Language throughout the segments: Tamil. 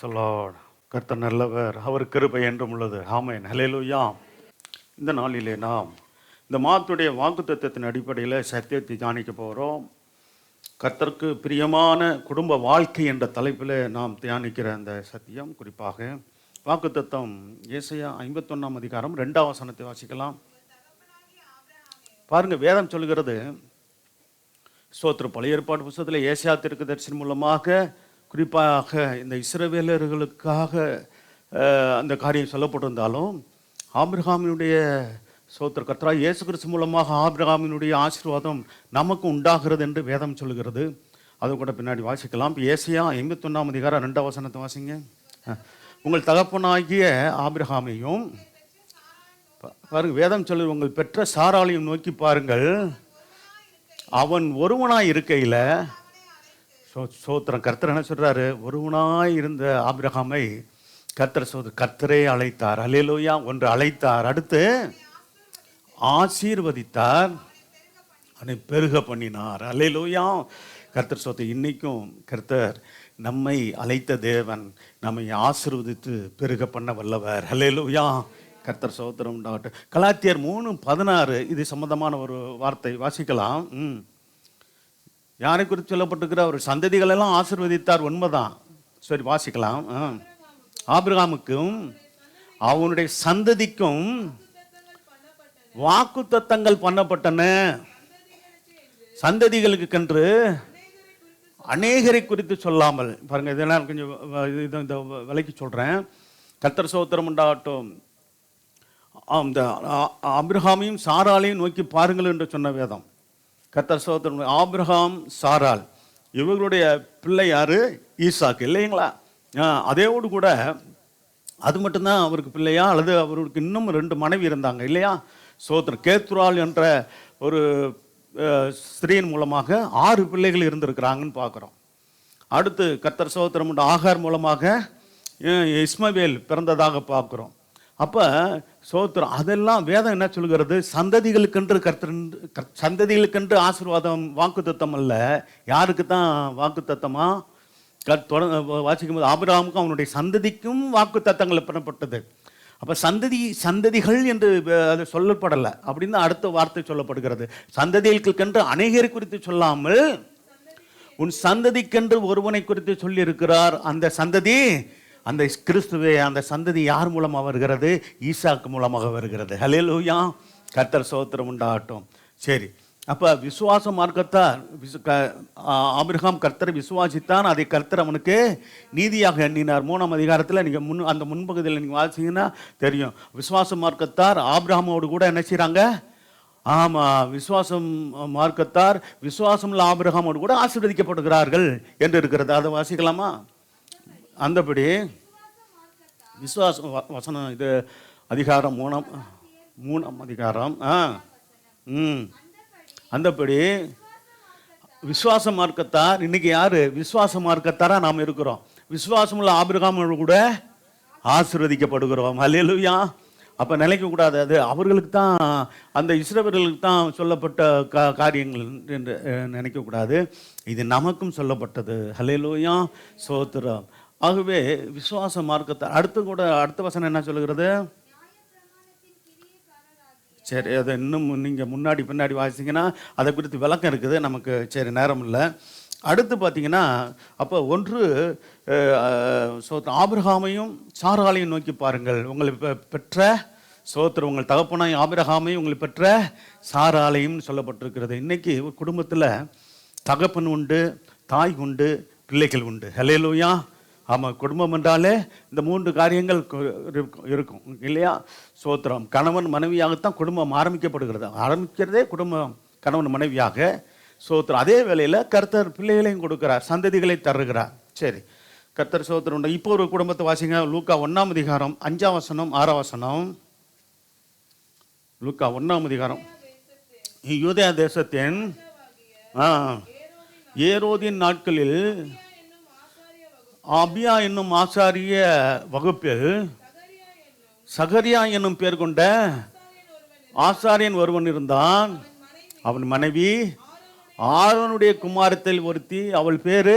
Praise the Lord. கர்த்தர் நல்லவர், அவர் கிருபை என்றும் உள்ளது. ஆமென், ஹல்லேலூயா. இந்த நாளிலே நாம் இந்த மாதத்துடைய வாக்குத்தத்தத்தின் அடிப்படையில் சத்தியத்தை தியானிக்க போகிறோம். கர்த்தருக்கு பிரியமான குடும்ப வாழ்க்கை என்ற தலைப்பில் நாம் தியானிக்கிற அந்த சத்தியம், குறிப்பாக வாக்குத்தத்தம் ஏசாயா 51 அதிகாரம் 2 வசனத்தை வாசிக்கலாம். பாருங்க, வேதம் சொல்கிறது, ஸ்தோத்திரம், பழைய ஏற்பாடு புத்தகத்தில் ஏசாயா தீர்க்கதரிசி மூலமாக குறிப்பாக இந்த இஸ்ரவேலர்களுக்காக அந்த காரியம் சொல்லப்பட்டிருந்தாலும், ஆபிரகாமினுடைய ஸ்தோத்திர கர்த்தராகிய இயேசு கிறிஸ்து மூலமாக ஆபிரகாமினுடைய ஆசீர்வாதம் நமக்கு உண்டாகிறது என்று வேதம் சொல்கிறது. அது கூட பின்னாடி வாசிக்கலாம். ஏசாயா 51 அதிகாரம் 2 வசனத்தை வாசிங்க. உங்கள் தகப்பனாகிய ஆபிரகாமையும் பாருங்கள், வேதம் சொல்லு, உங்கள் பெற்ற சாராளையும் நோக்கி பாருங்கள், அவன் ஒருவனாய் இருக்கையில், சோத்திரம், கர்த்தர் என்ன சொல்றாரு, ஒருவனாய் இருந்த ஆபிரகாமை கர்த்தரே அழைத்தார். அல்லேலூயா. ஒன்று அழைத்தார், அடுத்து ஆசீர்வதித்தார், அவனை பெருக பண்ணினார். அல்லேலூயா. கர்த்தர் சொத்து. இன்னைக்கும் கர்த்தர் நம்மை அழைத்த தேவன் நம்மை ஆசீர்வதித்து பெருக பண்ண வல்லவர். அல்லேலூயா. கர்த்தர் சோத்திரம் உண்டாகட்டும். கலாத்தியர் 3:16 இது சம்பந்தமான ஒரு வார்த்தை வாசிக்கலாம். யாரை குறித்து சொல்லப்பட்டிருக்கிற ஒரு சந்ததிகளெல்லாம் ஆசீர்வதித்தார், உண்மைதான். சரி, வாசிக்கலாம். ஆபிரகாமுக்கும் அவனுடைய சந்ததிக்கும் வாக்குத்தத்தங்கள் பண்ணப்பட்டன, சந்ததிகளுக்கு கன்று அநேகரை குறித்து சொல்லாமல். பாருங்க, இதெல்லாம் கொஞ்சம் இந்த விலைக்கு சொல்றேன். கர்த்தர் சோத்திரம் உண்டாகட்டும். அந்த ஆபிரகாமையும் சாராளையும் நோக்கி பாருங்கள் என்று சொன்ன வேதம். கர்த்தர் சோத்திரம். ஆபிரகாம், சாராள் இவர்களுடைய பிள்ளை யாரு? ஈசாக்கு, இல்லைங்களா? அதேவோடு கூட அது மட்டும்தான் அவருக்கு பிள்ளையா, அல்லது அவருக்கு இன்னும் 2 மனைவி இருந்தாங்க, இல்லையா? சோத்திரம். கேத்துராள் என்ற ஒரு ஸ்திரீயின் மூலமாக 6 பிள்ளைகள் இருந்திருக்கிறாங்கன்னு பார்க்குறோம். அடுத்து கர்த்தர் சோத்திரம் ஆகார் மூலமாக இஸ்மவேல் பிறந்ததாக பார்க்குறோம். அப்போ சோத்திரம், அதெல்லாம் வேதம் என்ன சொல்கிறது? சந்ததிகளுக்கென்று சந்ததிகளுக்கென்று ஆசீர்வாதம், வாக்குத்தத்தம் அல்ல. யாருக்கு தான் வாக்குத்தத்தமா? வாசிக்கும் போது ஆபிரகாமுக்கும் அவனுடைய சந்ததிக்கும் வாக்குத்தத்தங்கள் பண்ணப்பட்டது. அப்போ சந்ததிகள் என்று அது சொல்லப்படலை அப்படின்னு அடுத்த வார்த்தை சொல்லப்படுகிறது. சந்ததிகளுக்கென்று அநேகரை குறித்து சொல்லாமல் உன் சந்ததிக்கென்று ஒருவனை குறித்து சொல்லி இருக்கிறார். அந்த சந்ததி, அந்த கிறிஸ்துவே, அந்த சந்ததி யார் மூலமாக வருகிறது? ஈசாக்கு மூலமாக வருகிறது. ஹல்லேலூயா. கர்த்தர் சோத்திரம் உண்டாகட்டும். சரி, அப்போ விசுவாச மார்க்கத்தார் ஆபிரகாம் கர்த்தரை விசுவாசித்தான், அதை கர்த்தர் அவனுக்கு நீதியாக எண்ணினார். 3 அதிகாரத்தில் நீங்கள் அந்த முன்பகுதியில் நீங்கள் வாசிங்கன்னா தெரியும். விசுவாச மார்க்கத்தார் ஆபிரகாமோடு கூட என்ன செய்கிறாங்க? ஆமாம், விசுவாசம் மார்க்கத்தார் விசுவாசம்ல ஆபிரகாமோடு கூட ஆசீர்வதிக்கப்படுகிறார்கள் என்று இருக்கிறது. அதை வாசிக்கலாமா? அந்தபடி விசுவாச வசனம், இது அதிகாரம் 3 அதிகாரம். அந்தபடி விசுவாச மார்க்கத்தார், இன்னைக்கு யாரு விசுவாச மார்க்கத்தாரா நாம் இருக்கிறோம். விசுவாசமுள்ள ஆபிரகாமோடு கூட ஆசீர்வதிக்கப்படுகிறோம். அல்லேலூயா. அப்போ நினைக்கக்கூடாது, அது அவர்களுக்கு தான், அந்த இஸ்ரவேலர்களுக்கு தான் சொல்லப்பட்ட காரியங்கள் என்று நினைக்கக்கூடாது. இது நமக்கும் சொல்லப்பட்டது. அல்லேலூயா. சோத்திரம். ஆகவே விசுவாச மார்க்கத்தை அடுத்த வசனம் என்ன சொல்லுகிறது? சரி, அதை இன்னும் நீங்கள் முன்னாடி பின்னாடி வாசிங்கன்னா அதை குறித்து விளக்கம் இருக்குது, நமக்கு சரி நேரம் இல்லை. அடுத்து பார்த்தீங்கன்னா, அப்போ ஒன்று ஆபிரகாமையும் சாராளையும் நோக்கி பாருங்கள், உங்களை பெற்ற சோத்திரம், உங்கள் தகப்பனாய் ஆபிரகாமையும் உங்களை பெற்ற சாராளையும் சொல்லப்பட்டிருக்கிறது. இன்னைக்கு ஒரு குடும்பத்தில் தகப்பன் உண்டு, தாய் உண்டு, பிள்ளைகள் உண்டு. ஹல்லேலூயா. ஆமாம், குடும்பம் என்றாலே இந்த 3 காரியங்கள் இருக்கும், இல்லையா? சோத்திரம். கணவன் மனைவியாகத்தான் குடும்பம் ஆரம்பிக்கிறதே குடும்பம் கணவன் மனைவியாக. சோத்திரம். அதே வேளையில் கர்த்தர் பிள்ளைகளையும் கொடுக்கிறார், சந்ததிகளை தருகிறார். சரி, கர்த்தர் சோத்திரம் உண்டு. இப்போ ஒரு குடும்பத்தை வாசிங்க. லூக்கா 1 அதிகாரம் 5 வசனம் 6 வசனம். லூக்கா 1 அதிகாரம். யூதேயா தேசத்தின் ஏரோதின் நாட்களில் அபியா என்னும் ஆசாரிய வகுப்பில் சகரியா என்னும் பேர் கொண்ட ஆசாரியன் ஒருவன் இருந்தான். அவன் மனைவி ஆரோனுடைய குமாரத்தில் ஒருத்தி, அவள் பேரு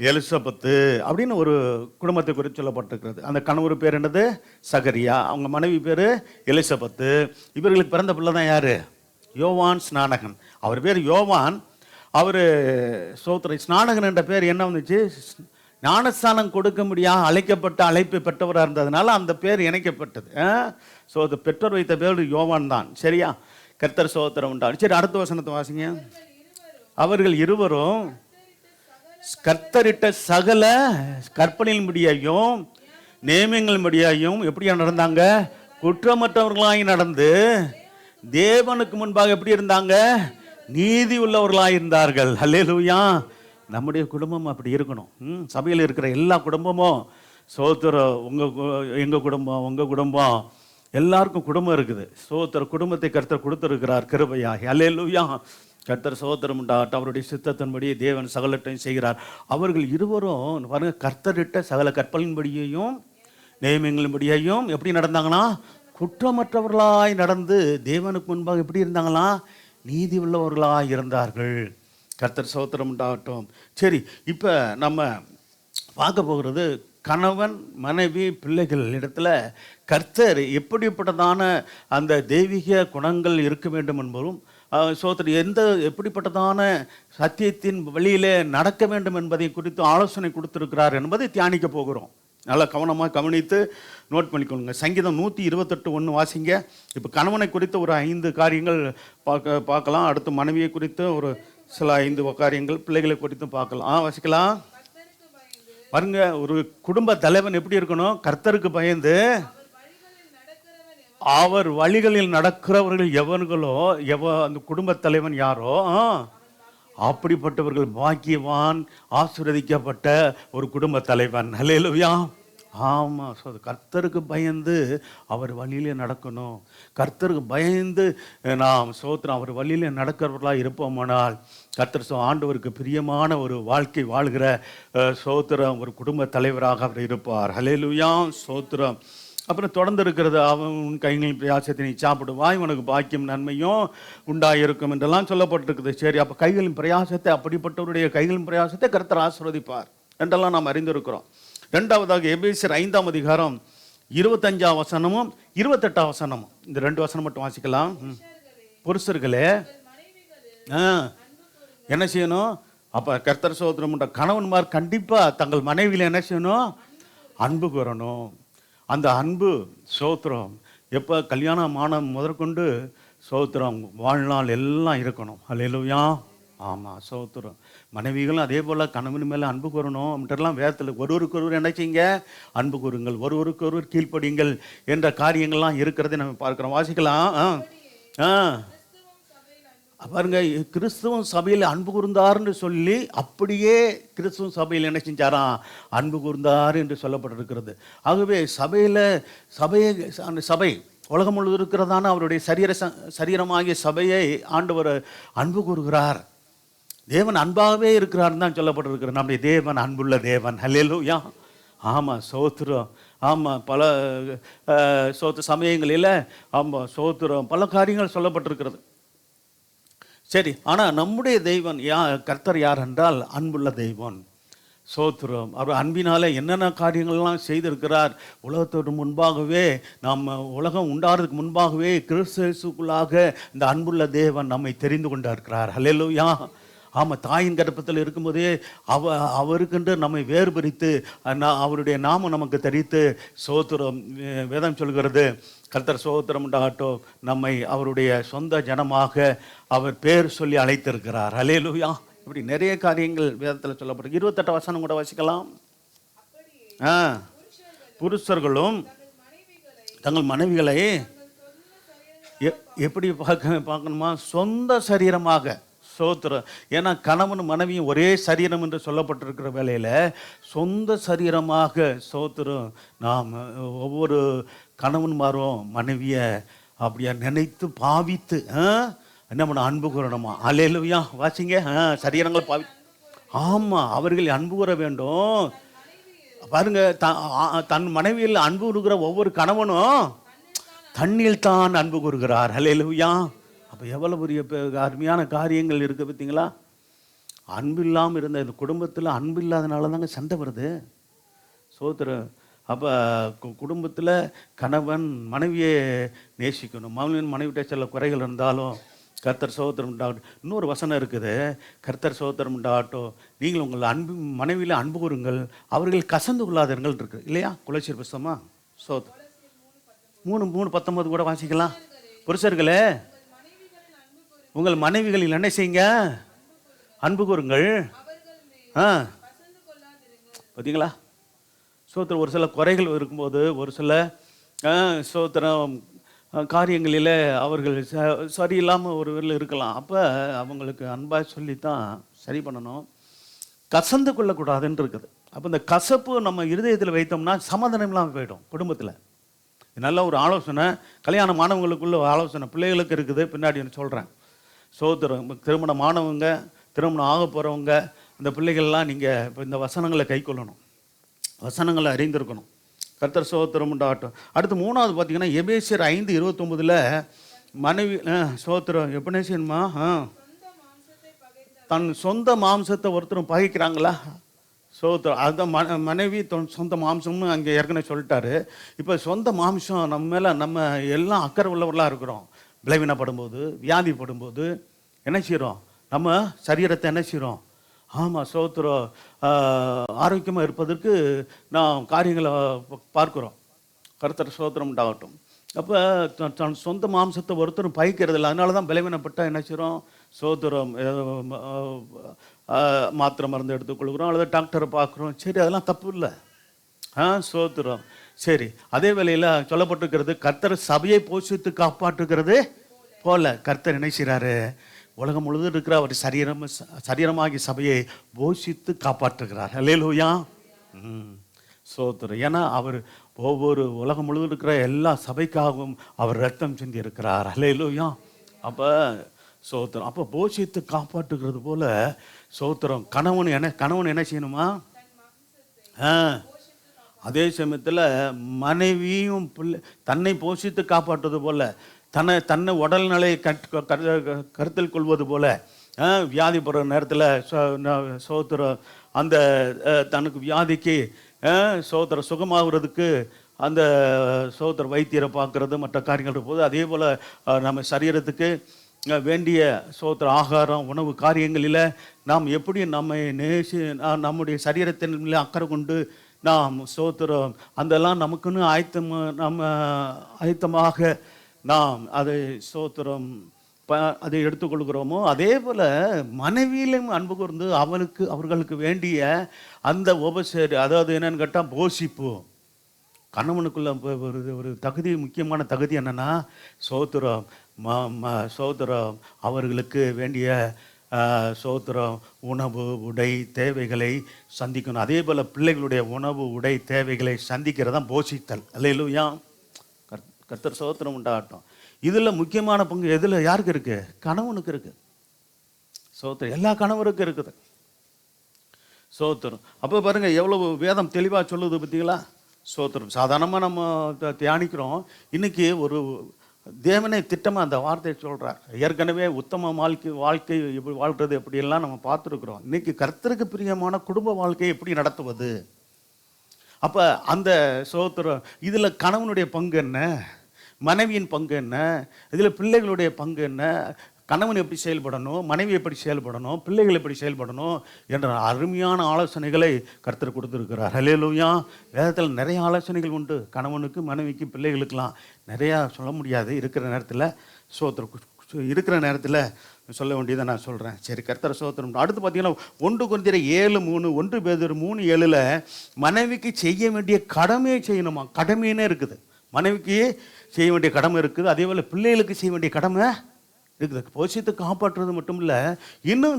எலிசபெத்து அப்படின்னு ஒரு குடும்பத்தை குறித்து சொல்லப்பட்டிருக்கிறது. அந்த கணவர் பேர் என்னது? சகரியா. அவங்க மனைவி பேர் எலிசபெத்து. இவர்களுக்கு பிறந்த பிள்ளை தான் யாரு? யோவான் ஸ்நானகன். அவர் பேர் யோவான். அவர் ஸ்நானகன் என்ற பேர் என்ன வந்துச்சு? ஞானஸ்தானம் கொடுக்க முடியாது அழைக்கப்பட்ட அழைப்பை பெற்றவராக இருந்ததுனால அந்த பேர் இணைக்கப்பட்டது. ஸோ அது பெற்றோர் வைத்த பேர் யோவான் தான். சரியா? கர்த்தர் ஸ்தோத்திரம் உண்டாகும். சரி, அடுத்த வசனத்தை வாசிங்க. அவர்கள் இருவரும் கர்த்தரிட்ட சகல கற்பனையின் முடியையும் நியமங்கள் முடியையும் எப்படியா நடந்தாங்க? குற்றமற்றவர்களாய் நடந்து தேவனுக்கு முன்பாக எப்படி இருந்தாங்க? நீதி உள்ளவர்களாக இருந்தார்கள். அல்லேலூயா. நம்முடைய குடும்பம் அப்படி இருக்கணும். சபையில் இருக்கிற எல்லா குடும்பமும் சோத்திரம். எங்கள் குடும்பம், உங்கள் குடும்பம், எல்லாருக்கும் குடும்பம் இருக்குது. சோத்திர குடும்பத்தை கர்த்தர் கொடுத்திருக்கிறார் கிருபையாக. அல்லேலூயா. கர்த்தர் சோத்திரம் உண்டாகட்டும். அவருடைய சித்தத்தின்படி தேவன் சகலத்தையும் செய்கிறார். அவர்கள் இருவரும் பாருங்க, கர்த்தரிட்ட சகல கற்பலின்படியையும் நியமங்களின்படியையும் எப்படி நடந்தாங்கன்னா குற்றமற்றவர்களாய் நடந்து தேவனுக்கு முன்பாக எப்படி இருந்தாங்களா? நீதி உள்ளவர்களாக இருந்தார்கள். கர்த்தர் சோத்திரம் உண்டாகட்டும். சரி, இப்போ நம்ம பார்க்க போகிறது கணவன் மனைவி பிள்ளைகள் இடத்துல கர்த்தர் எப்படிப்பட்டதான அந்த தெய்வீக குணங்கள் இருக்க வேண்டும் என்பதும் சோத்திரம் எப்படிப்பட்டதான சத்தியத்தின் வழியிலே நடக்க வேண்டும் என்பதை குறித்து ஆலோசனை கொடுத்திருக்கிறார் என்பதை தியானிக்க போகிறோம். நல்லா கவனமாக கவனித்து நோட் பண்ணிக்கொள்ளுங்க. சங்கீதம் 128:1 வாசிங்க. இப்போ கணவனை குறித்த ஒரு 5 காரியங்கள் பார்க்கலாம். அடுத்து மனைவியை குறித்து ஒரு சில 5 காரியங்கள், பிள்ளைகளை குறித்து பார்க்கலாம். வாசிக்கலாம் பாருங்க. ஒரு குடும்ப தலைவன் எப்படி இருக்கணும்? கர்த்தருக்கு பயந்து அவர் வழிகளில் நடக்கிறவர்கள் எவர்களோ அந்த குடும்ப தலைவன் யாரோ அப்படிப்பட்டவர்கள் பாக்கியவான், ஆசீர்வதிக்கப்பட்ட ஒரு குடும்ப தலைவன். அல்லேலூயா. ஆமாம். ஸோ கர்த்தருக்கு பயந்து அவர் வழியிலே நடக்கணும். கர்த்தருக்கு பயந்து நாம் சோத்திரம் அவர் வழியிலே நடக்கிறவர்களாக இருப்போமானால் கர்த்தர் ஆண்டவருக்கு பிரியமான ஒரு வாழ்க்கை வாழ்கிற சோத்திரம் ஒரு குடும்ப தலைவராக அவர் இருப்பார். அல்லேலூயா. சோத்திரம். அப்புறம் தொடர்ந்து இருக்கிறது, அவன் கைகளின் பிரயாசத்தை நீ சாப்பிடுவாய், உனக்கு பாக்கியம் நன்மையும் உண்டாயிருக்கும் என்றெல்லாம் சொல்லப்பட்டிருக்குது. சரி, அப்போ கைகளின் பிரயாசத்தை, அப்படிப்பட்டவருடைய கைகளின் பிரயாசத்தை கர்த்தர் ஆசீர்வதிப்பார் என்றெல்லாம் நாம் அறிந்திருக்கிறோம். ரெண்டாவதாக எபேசியர் 5ஆம் அதிகாரம் 25ஆம் வசனமும் 28ஆம் வசனமும், இந்த 2 வசனம் மட்டும் வாசிக்கலாம். புருஷர்களே என்ன செய்யணும்? அப்போ கர்த்தர் சோத்திரம் உண்ட கணவன்மார் கண்டிப்பாக தங்கள் மனைவியில் என்ன செய்யணும்? அன்பு கூறணும். அந்த அன்பு சோத்திரம் எப்போ கல்யாணம் ஆன முதற்கொண்டு சோத்திரம் வாழ்நாள் எல்லாம் இருக்கணும். அல்லேலூயா. ஆமாம். சோத்திரம். மனைவிகளும் அதே போல் கணவன் மேலே அன்பு கூறணும் அப்படின்றலாம் வேதத்தில் ஒருவருக்கொருவர் என்ன செய்யுங்க? அன்பு கூறுங்கள், ஒருவருக்கொருவர் கீழ்ப்படியுங்கள் என்ற காரியங்கள்லாம் இருக்கிறதை நம்ம பார்க்குறோம். வாசிக்கலாம். பாருங்க, கிறிஸ்துவம் சபையில் அன்பு கூர்ந்தார்னு சொல்லி அப்படியே கிறிஸ்துவ சபையில் என்ன செஞ்சாராம்? அன்பு கூர்ந்தார் என்று சொல்லப்பட்டிருக்கிறது. ஆகவே சபை உலகம் முழுவதும் இருக்கிறதான அவருடைய சரீரமாகிய சபையை ஆண்டவர் அன்பு கூறுகிறார். தேவன் அன்பாகவே இருக்கிறார்னு தான் சொல்லப்பட்டிருக்கிறார். நம்முடைய தேவன் அன்புள்ள தேவன். அல்லேலூயா. ஆமாம். சோத்திரம். ஆமாம். பல சமயங்களில் ஆமாம் சோத்திரம் பல காரியங்கள் சொல்லப்பட்டிருக்கிறது. சரி, ஆனால் நம்முடைய தெய்வன் கர்த்தர் யார் என்றால் அன்புள்ள தெய்வன். சோத்திரம். அவர் அன்பினால என்னென்ன காரியங்கள்லாம் செய்திருக்கிறார். உலகத்தோடு முன்பாகவே உலகம் உண்டாகிறதுக்கு முன்பாகவே கிறிஸ்துவுக்குள்ளாக இந்த அன்புள்ள தேவன் நம்மை தெரிந்து கொண்டிருக்கிறார். அல்லேலூயா. ஆமாம். தாயின் கர்ப்பத்தில் இருக்கும்போதே அவருக்கென்று நம்மை வேறுபரித்து அவருடைய நாமம் நமக்கு தெரிவித்து சோத்திரம். வேதம் சொல்கிறது கர்த்தர் சோத்திரம் உண்டாகட்டும் நம்மை அவருடைய சொந்த ஜனமாக அவர் பேர் சொல்லி அழைத்திருக்கிறார். அல்லேலூயா. இப்படி நிறைய காரியங்கள் வேதத்தில் சொல்லப்பட்டு 28 வசனம் கூட வாசிக்கலாம். புருஷர்களும் தங்கள் மனைவிகளை எப்படி பார்க்கணுமா? சொந்த சரீரமாக. சோத்திரம். ஏன்னா கணவன் மனைவியும் ஒரே சரீரம் என்று சொல்லப்பட்டிருக்கிற வேளையில் சொந்த சரீரமாக சோத்திரம் நாம் ஒவ்வொரு கணவன்மாரும் மனைவியை அப்படியா நினைத்து பாவித்து என்ன பண்ண அன்பு கூறணுமா? அல்லேலூயா. வாசிங்க. சரீரங்கள் பாவி. ஆமாம். அவர்கள் அன்பு கூற வேண்டும். பாருங்க, தன் மனைவியில் அன்பு கூறுகிற ஒவ்வொரு கணவனும் தண்ணில் தான் அன்பு கூறுகிறார். அல்லேலூயா. அப்போ எவ்வளோ பெரிய அருமையான காரியங்கள் இருக்குது பார்த்தீங்களா? அன்பு இல்லாமல் இருந்த இந்த குடும்பத்தில் அன்பு இல்லாதனால தாங்க சண்டை வருது. சோத்திரம். அப்போ குடும்பத்தில் கணவன் மனைவியை நேசிக்கணும். மனைவிட்ட சில குறைகள் இருந்தாலும் கர்த்தர் சோத்திரம் உண்டாகட்டும். இன்னொரு வசனம் இருக்குது, கர்த்தர் சோத்திரம் உண்டாகட்டும், நீங்கள் உங்கள் அன்பு மனைவியில் அன்பு கூறுங்கள், அவர்கள் கசந்து கொள்ளாதீர்கள் இருக்குது இல்லையா? குலசீர் புஸ்தகமா? சோத்திரம் 3:19 கூட வாசிக்கலாம். புருஷர்களே உங்கள் மனைவிகளில் என்ன செய்யுங்க? அன்பு கூறுங்கள். பார்த்தீங்களா? சோத்திரம். ஒரு சில குறைகள் இருக்கும்போது, ஒரு சில சோத்திரம் காரியங்களில் அவர்கள் சரியில்லாமல் ஒரு வீரில் இருக்கலாம். அப்போ அவங்களுக்கு அன்பாக சொல்லித்தான் சரி பண்ணணும். கசந்து கொள்ளக்கூடாதுன்னு இருக்குது. அப்போ இந்த கசப்பு நம்ம இருதயத்தில் வைத்தோம்னா சமாதானம் இல்லாமல் போயிடும் குடும்பத்தில். நல்ல ஒரு ஆலோசனை, கல்யாணமானவங்களுக்குள்ள ஆலோசனை பிள்ளைகளுக்கு இருக்குது, பின்னாடி நான் சொல்கிறேன். சோத்திரம். திருமணமானவங்க, திருமணம் ஆக போகிறவங்க, இந்த பிள்ளைகள்லாம் நீங்கள் இப்போ இந்த வசனங்களை கை கொள்ளணும், வசனங்களை அறிந்திருக்கணும். கர்த்தர் சோத்திரம் உண்டாகட்டும். அடுத்து 3வது பார்த்தீங்கன்னா எபேசியர் 5:29 மனைவி சோத்திரம் எப்படி செய்யணுமா? தன் சொந்த மாம்சத்தை ஒருத்தரும் பகைக்கிறாங்களா? சோத்திரம். அதுதான் மனைவி சொந்த மாம்சம்னு அங்கே ஏற்கனவே சொல்லிட்டாரு. இப்போ சொந்த மாம்சம் நம்ம மேலே நம்ம எல்லாம் அக்கறை உள்ளவர்களாக இருக்கிறோம். விளைவினப்படும் போது, வியாதிப்படும் போது என்ன செய்கிறோம்? நம்ம சரீரத்தை என்ன செய்கிறோம்? ஆமாம், சோத்திரம். ஆரோக்கியமாக இருப்பதற்கு நாம் காரியங்களை பார்க்குறோம். கர்த்தர் சோத்திரம் உண்டாகட்டும். அப்போ தன் சொந்த மாம்சத்தை ஒருத்தரும் பயிக்கிறது இல்லை. அதனால தான் பலவீனப்பட்டால் என்ன செய்கிறோம்? சோத்திரம். மாத்திரை மருந்து எடுத்துக்கொள்கிறோம், அல்லது டாக்டரை பார்க்குறோம். சரி, அதெல்லாம் தப்பு இல்லை. சோத்திரம். சரி, அதே வேளையில் சொல்லப்பட்டிருக்கிறது, கர்த்தர் சபையை போஷித்து காப்பாற்றுகிறது போல கர்த்தர் என்ன செய்கிறாரு? உலகம் முழுவதும் இருக்கிற அவர் சரீரமாகி சபையை போஷித்து காப்பாற்றுகிறார். அல்லேலூயா. சோத்திரம். ஏன்னா அவர் ஒவ்வொரு உலகம் முழுவதும் இருக்கிற எல்லா சபைக்காகவும் அவர் ரத்தம் சிந்தி இருக்கிறார். அல்லேலூயா. அப்போ சோத்திரம். அப்போ போஷித்து காப்பாற்றுகிறது போல சோத்திரம். கணவன் என்ன செய்யணுமா? அதே சமயத்தில் மனைவியும் தன்னை போஷித்து காப்பாற்றுவது போல, தன்னை உடல்நிலையை கருத்தில் கொள்வது போல, வியாதிப்படுற நேரத்தில் சோத்திரம் அந்த தனக்கு வியாதிக்கு சோத்திரம் சுகமாகிறதுக்கு அந்த சோத்திர வைத்தியரை பார்க்கறது மற்ற காரியங்கள் போது, அதே போல் நம்ம சரீரத்துக்கு வேண்டிய சோத்திர ஆகாரம் உணவு காரியங்களில் நாம் எப்படி நம்முடைய சரீரத்தின் மேலே அக்கறை கொண்டு நாம் சோத்திரம் அதெல்லாம் நமக்குன்னு ஆயத்தமாக நாம் அதை சோத்திரம் அதை எடுத்துக்கொள்கிறோமோ, அதே போல் மனைவியிலும் அன்பு கூர்ந்து அவர்களுக்கு வேண்டிய அந்த அதாவது என்னன்னு கேட்டால் போஷிப்பு. கணவனுக்குள்ள ஒரு தகுதி, முக்கியமான தகுதி என்னன்னா சோத்திரம். சோத்திரம் அவர்களுக்கு வேண்டிய சோத்திரம் உணவு உடை தேவைகளை சந்திக்கணும். அதே போல் பிள்ளைகளுடைய உணவு உடை தேவைகளை சந்திக்கிறதான் போஷித்தல். அல்லேலூயா. கர்த்தர் சோத்திரம் உண்டாகட்டும். இதில் முக்கியமான பங்கு எதில் யாருக்கு இருக்குது? கணவனுக்கு இருக்குது. சோத்திரம். எல்லா கணவருக்கும் இருக்குது சோத்திரம். அப்போ பாருங்கள் எவ்வளவு வேதம் தெளிவாக சொல்லுது பார்த்தீங்களா? சோத்திரம். சாதாரணமாக நம்ம தியானிக்கிறோம். இன்றைக்கி ஒரு தேவனை திட்டமாக அந்த வார்த்தையை சொல்கிறார். ஏற்கனவே உத்தம வாழ்க்கை எப்படி வாழ்கிறது எப்படியெல்லாம் நம்ம பார்த்துருக்குறோம். இன்றைக்கி கர்த்தருக்கு பிரியமான குடும்ப வாழ்க்கையை எப்படி நடத்துவது? அப்போ அந்த சோத்திரம் இதில் கணவனுடைய பங்கு என்ன, மனைவியின் பங்கு என்ன, இதில் பிள்ளைகளுடைய பங்கு என்ன, கணவன் எப்படி செயல்படணும், மனைவி எப்படி செயல்படணும், பிள்ளைகள் எப்படி செயல்படணும் என்ற அருமையான ஆலோசனைகளை கர்த்தர் கொடுத்துருக்கிறார். அல்லேலூயா. வேதத்தில் நிறைய ஆலோசனைகள் உண்டு. கணவனுக்கு, மனைவிக்கு, பிள்ளைகளுக்கெல்லாம் நிறையா சொல்ல முடியாது இருக்கிற நேரத்தில். இருக்கிற நேரத்தில் சொல்ல வேண்டியதை நான் சொல்கிறேன். சரி, கர்த்தர் சோத்திரம். அடுத்து பார்த்தீங்கன்னா 1 கொரிந்தியர் 7:3, 1 பேதுரு 3:7 மனைவிக்கு செய்ய வேண்டிய கடமையை செய்யணுமா? கடமைன்னே இருக்குது. மனைவிக்கு செய்ய வேண்டிய கடமை இருக்குது. அதே போல் பிள்ளைகளுக்கு செய்ய வேண்டிய கடமை இருக்குது. போஷித்து காப்பாற்றுறது மட்டும் இல்லை, இன்னும்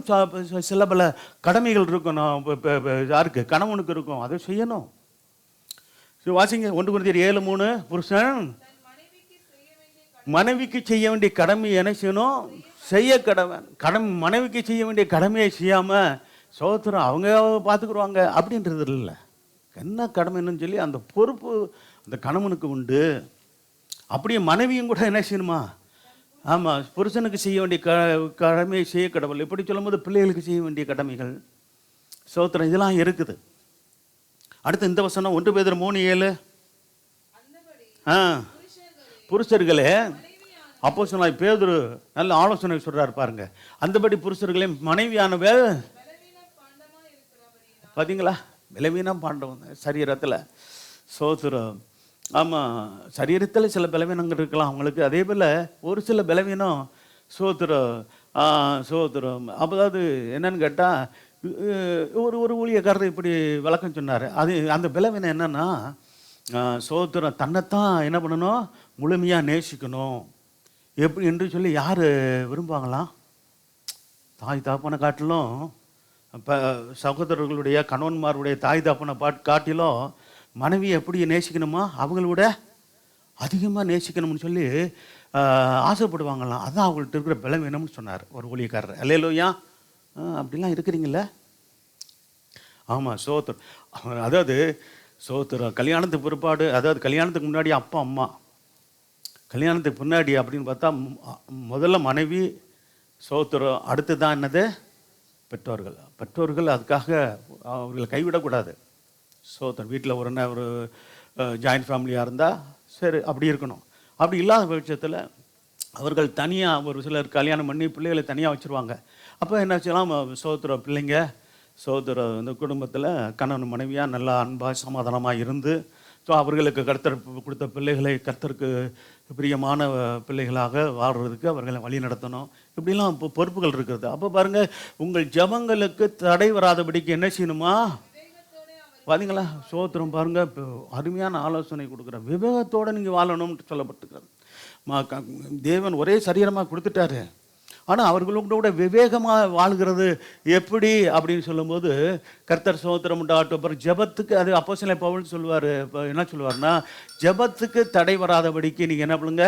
சில பல கடமைகள் இருக்கும். யாருக்கு? கணவனுக்கு இருக்கும். அதை செய்யணும். வாசிங்க 1 கொரிந்தியர் 7:3. புருஷன் மனைவிக்கு செய்ய வேண்டிய கடமை என்ன செய்யணும்? செய்ய கடமை. மனைவிக்கு செய்ய வேண்டிய கடமையை செய்யாமல் சோத்திரம் அவங்க பார்த்துக்குருவாங்க அப்படின்றது இல்லை. என்ன கடமைன்னு சொல்லி அந்த பொறுப்பு அந்த கணவனுக்கு உண்டு. அப்படியே மனைவியும் கூட என்ன செய்யணுமா? ஆமாம், புருஷனுக்கு செய்ய வேண்டிய கடமையை செய்ய கடவுள். இப்படி சொல்லும்போது பிள்ளைகளுக்கு செய்ய வேண்டிய கடமைகள், சோத்திரம், இதெல்லாம் இருக்குது. அடுத்து இந்த வசனம் 1 பேதுரு 3:7. புருஷர்களே, அப்போஸ்தலனாகிய பேதுரு நல்ல ஆலோசனை சொல்றாரு பாருங்க. அந்தபடி புருஷர்களே மனைவியானவள், பார்த்தீங்களா, பலவீனம் பாண்டவன் சரீரத்தில். சோத்திரம். ஆமாம், சரீரத்தில் சில பலவீனங்கள் இருக்கலாம் அவங்களுக்கு. அதே போல் ஒரு சில பலவீனம் சோத்திரம். அதாவது என்னன்னு கேட்டால், ஒரு ஊழியக்காரர் இப்படி விளக்கம் சொன்னார். அது அந்த பலவீனம் என்னன்னா, சோத்திரம், தன்னைத்தான் என்ன பண்ணணும், முழுமையாக நேசிக்கணும். எப்படி என்று சொல்லி யார் விரும்புவாங்களாம்? தாய் தாப்பனை காட்டிலும், இப்போ சகோதரர்களுடைய கணவன்மாருடைய தாய் தாப்பனை காட்டிலும் மனைவியை எப்படி நேசிக்கணுமா, அவங்களோட அதிகமாக நேசிக்கணும்னு சொல்லி ஆசைப்படுவாங்களாம். அதான் அவங்கள்ட்ட இருக்கிற பலவீனம்னு சொன்னார் ஒரு ஊழியக்காரர். அல்லேலூயா. அப்படிலாம் இருக்கிறீங்கள? ஆமாம், சோத்திரம். அதாவது சோத்திரம், கல்யாணத்துக்கு பிற்பாடு, அதாவது கல்யாணத்துக்கு முன்னாடி அப்பா அம்மா, கல்யாணத்துக்கு பின்னாடி அப்படின்னு பார்த்தா முதல்ல மனைவி, சோத்திரம். அடுத்து தான் என்னது, பெற்றோர்கள். அதுக்காக அவர்களை கைவிடக்கூடாது. சோத்திரம். வீட்டில் ஒரு ஜாயின்ட் ஃபேமிலியாக இருந்தால் சரி, அப்படி இருக்கணும். அப்படி இல்லாத பட்சத்தில் அவர்கள் தனியாக, ஒரு சிலர் கல்யாணம் பண்ணி பிள்ளைகளை தனியாக வச்சுருவாங்க. அப்போ என்ன செய்யலாம், சோத்திரம், பிள்ளைங்க சோத்திரம் இந்த குடும்பத்தில் கணவன் மனைவியாக நல்லா அன்பாக சமாதானமாக இருந்து, ஸோ அவர்களுக்கு கர்த்தர் கொடுத்த பிள்ளைகளை கர்த்தருக்கு பிரியமான பிள்ளைகளாக வாழ்கிறதுக்கு அவர்களை வழி நடத்தணும். இப்படிலாம் இப்போ பொறுப்புகள் இருக்கிறது. அப்போ பாருங்கள், உங்கள் ஜபங்களுக்கு தடை வராதபடிக்கு என்ன செய்யணுமா, பார்த்தீங்களா, சோத்திரம். பாருங்கள், இப்போ அருமையான ஆலோசனை கொடுக்குற, விவேகத்தோடு நீங்கள் வாழணும்னு சொல்லப்பட்டுக்கிறது. தேவன் ஒரே சரீரமாக கொடுத்துட்டாரு. ஆனால் அவர்களோட கூட விவேகமாக வாழ்கிறது எப்படி அப்படின்னு சொல்லும்போது, கர்த்தர் சோத்திரம் உண்டாகட்டும். அப்புறம் ஜபத்துக்கு, அது அப்போஸ்தலன் பவுல் சொல்லுவார். இப்போ என்ன சொல்லுவார்னா, ஜபத்துக்கு தடை வராதபடிக்கு நீங்கள் என்ன பண்ணுங்க,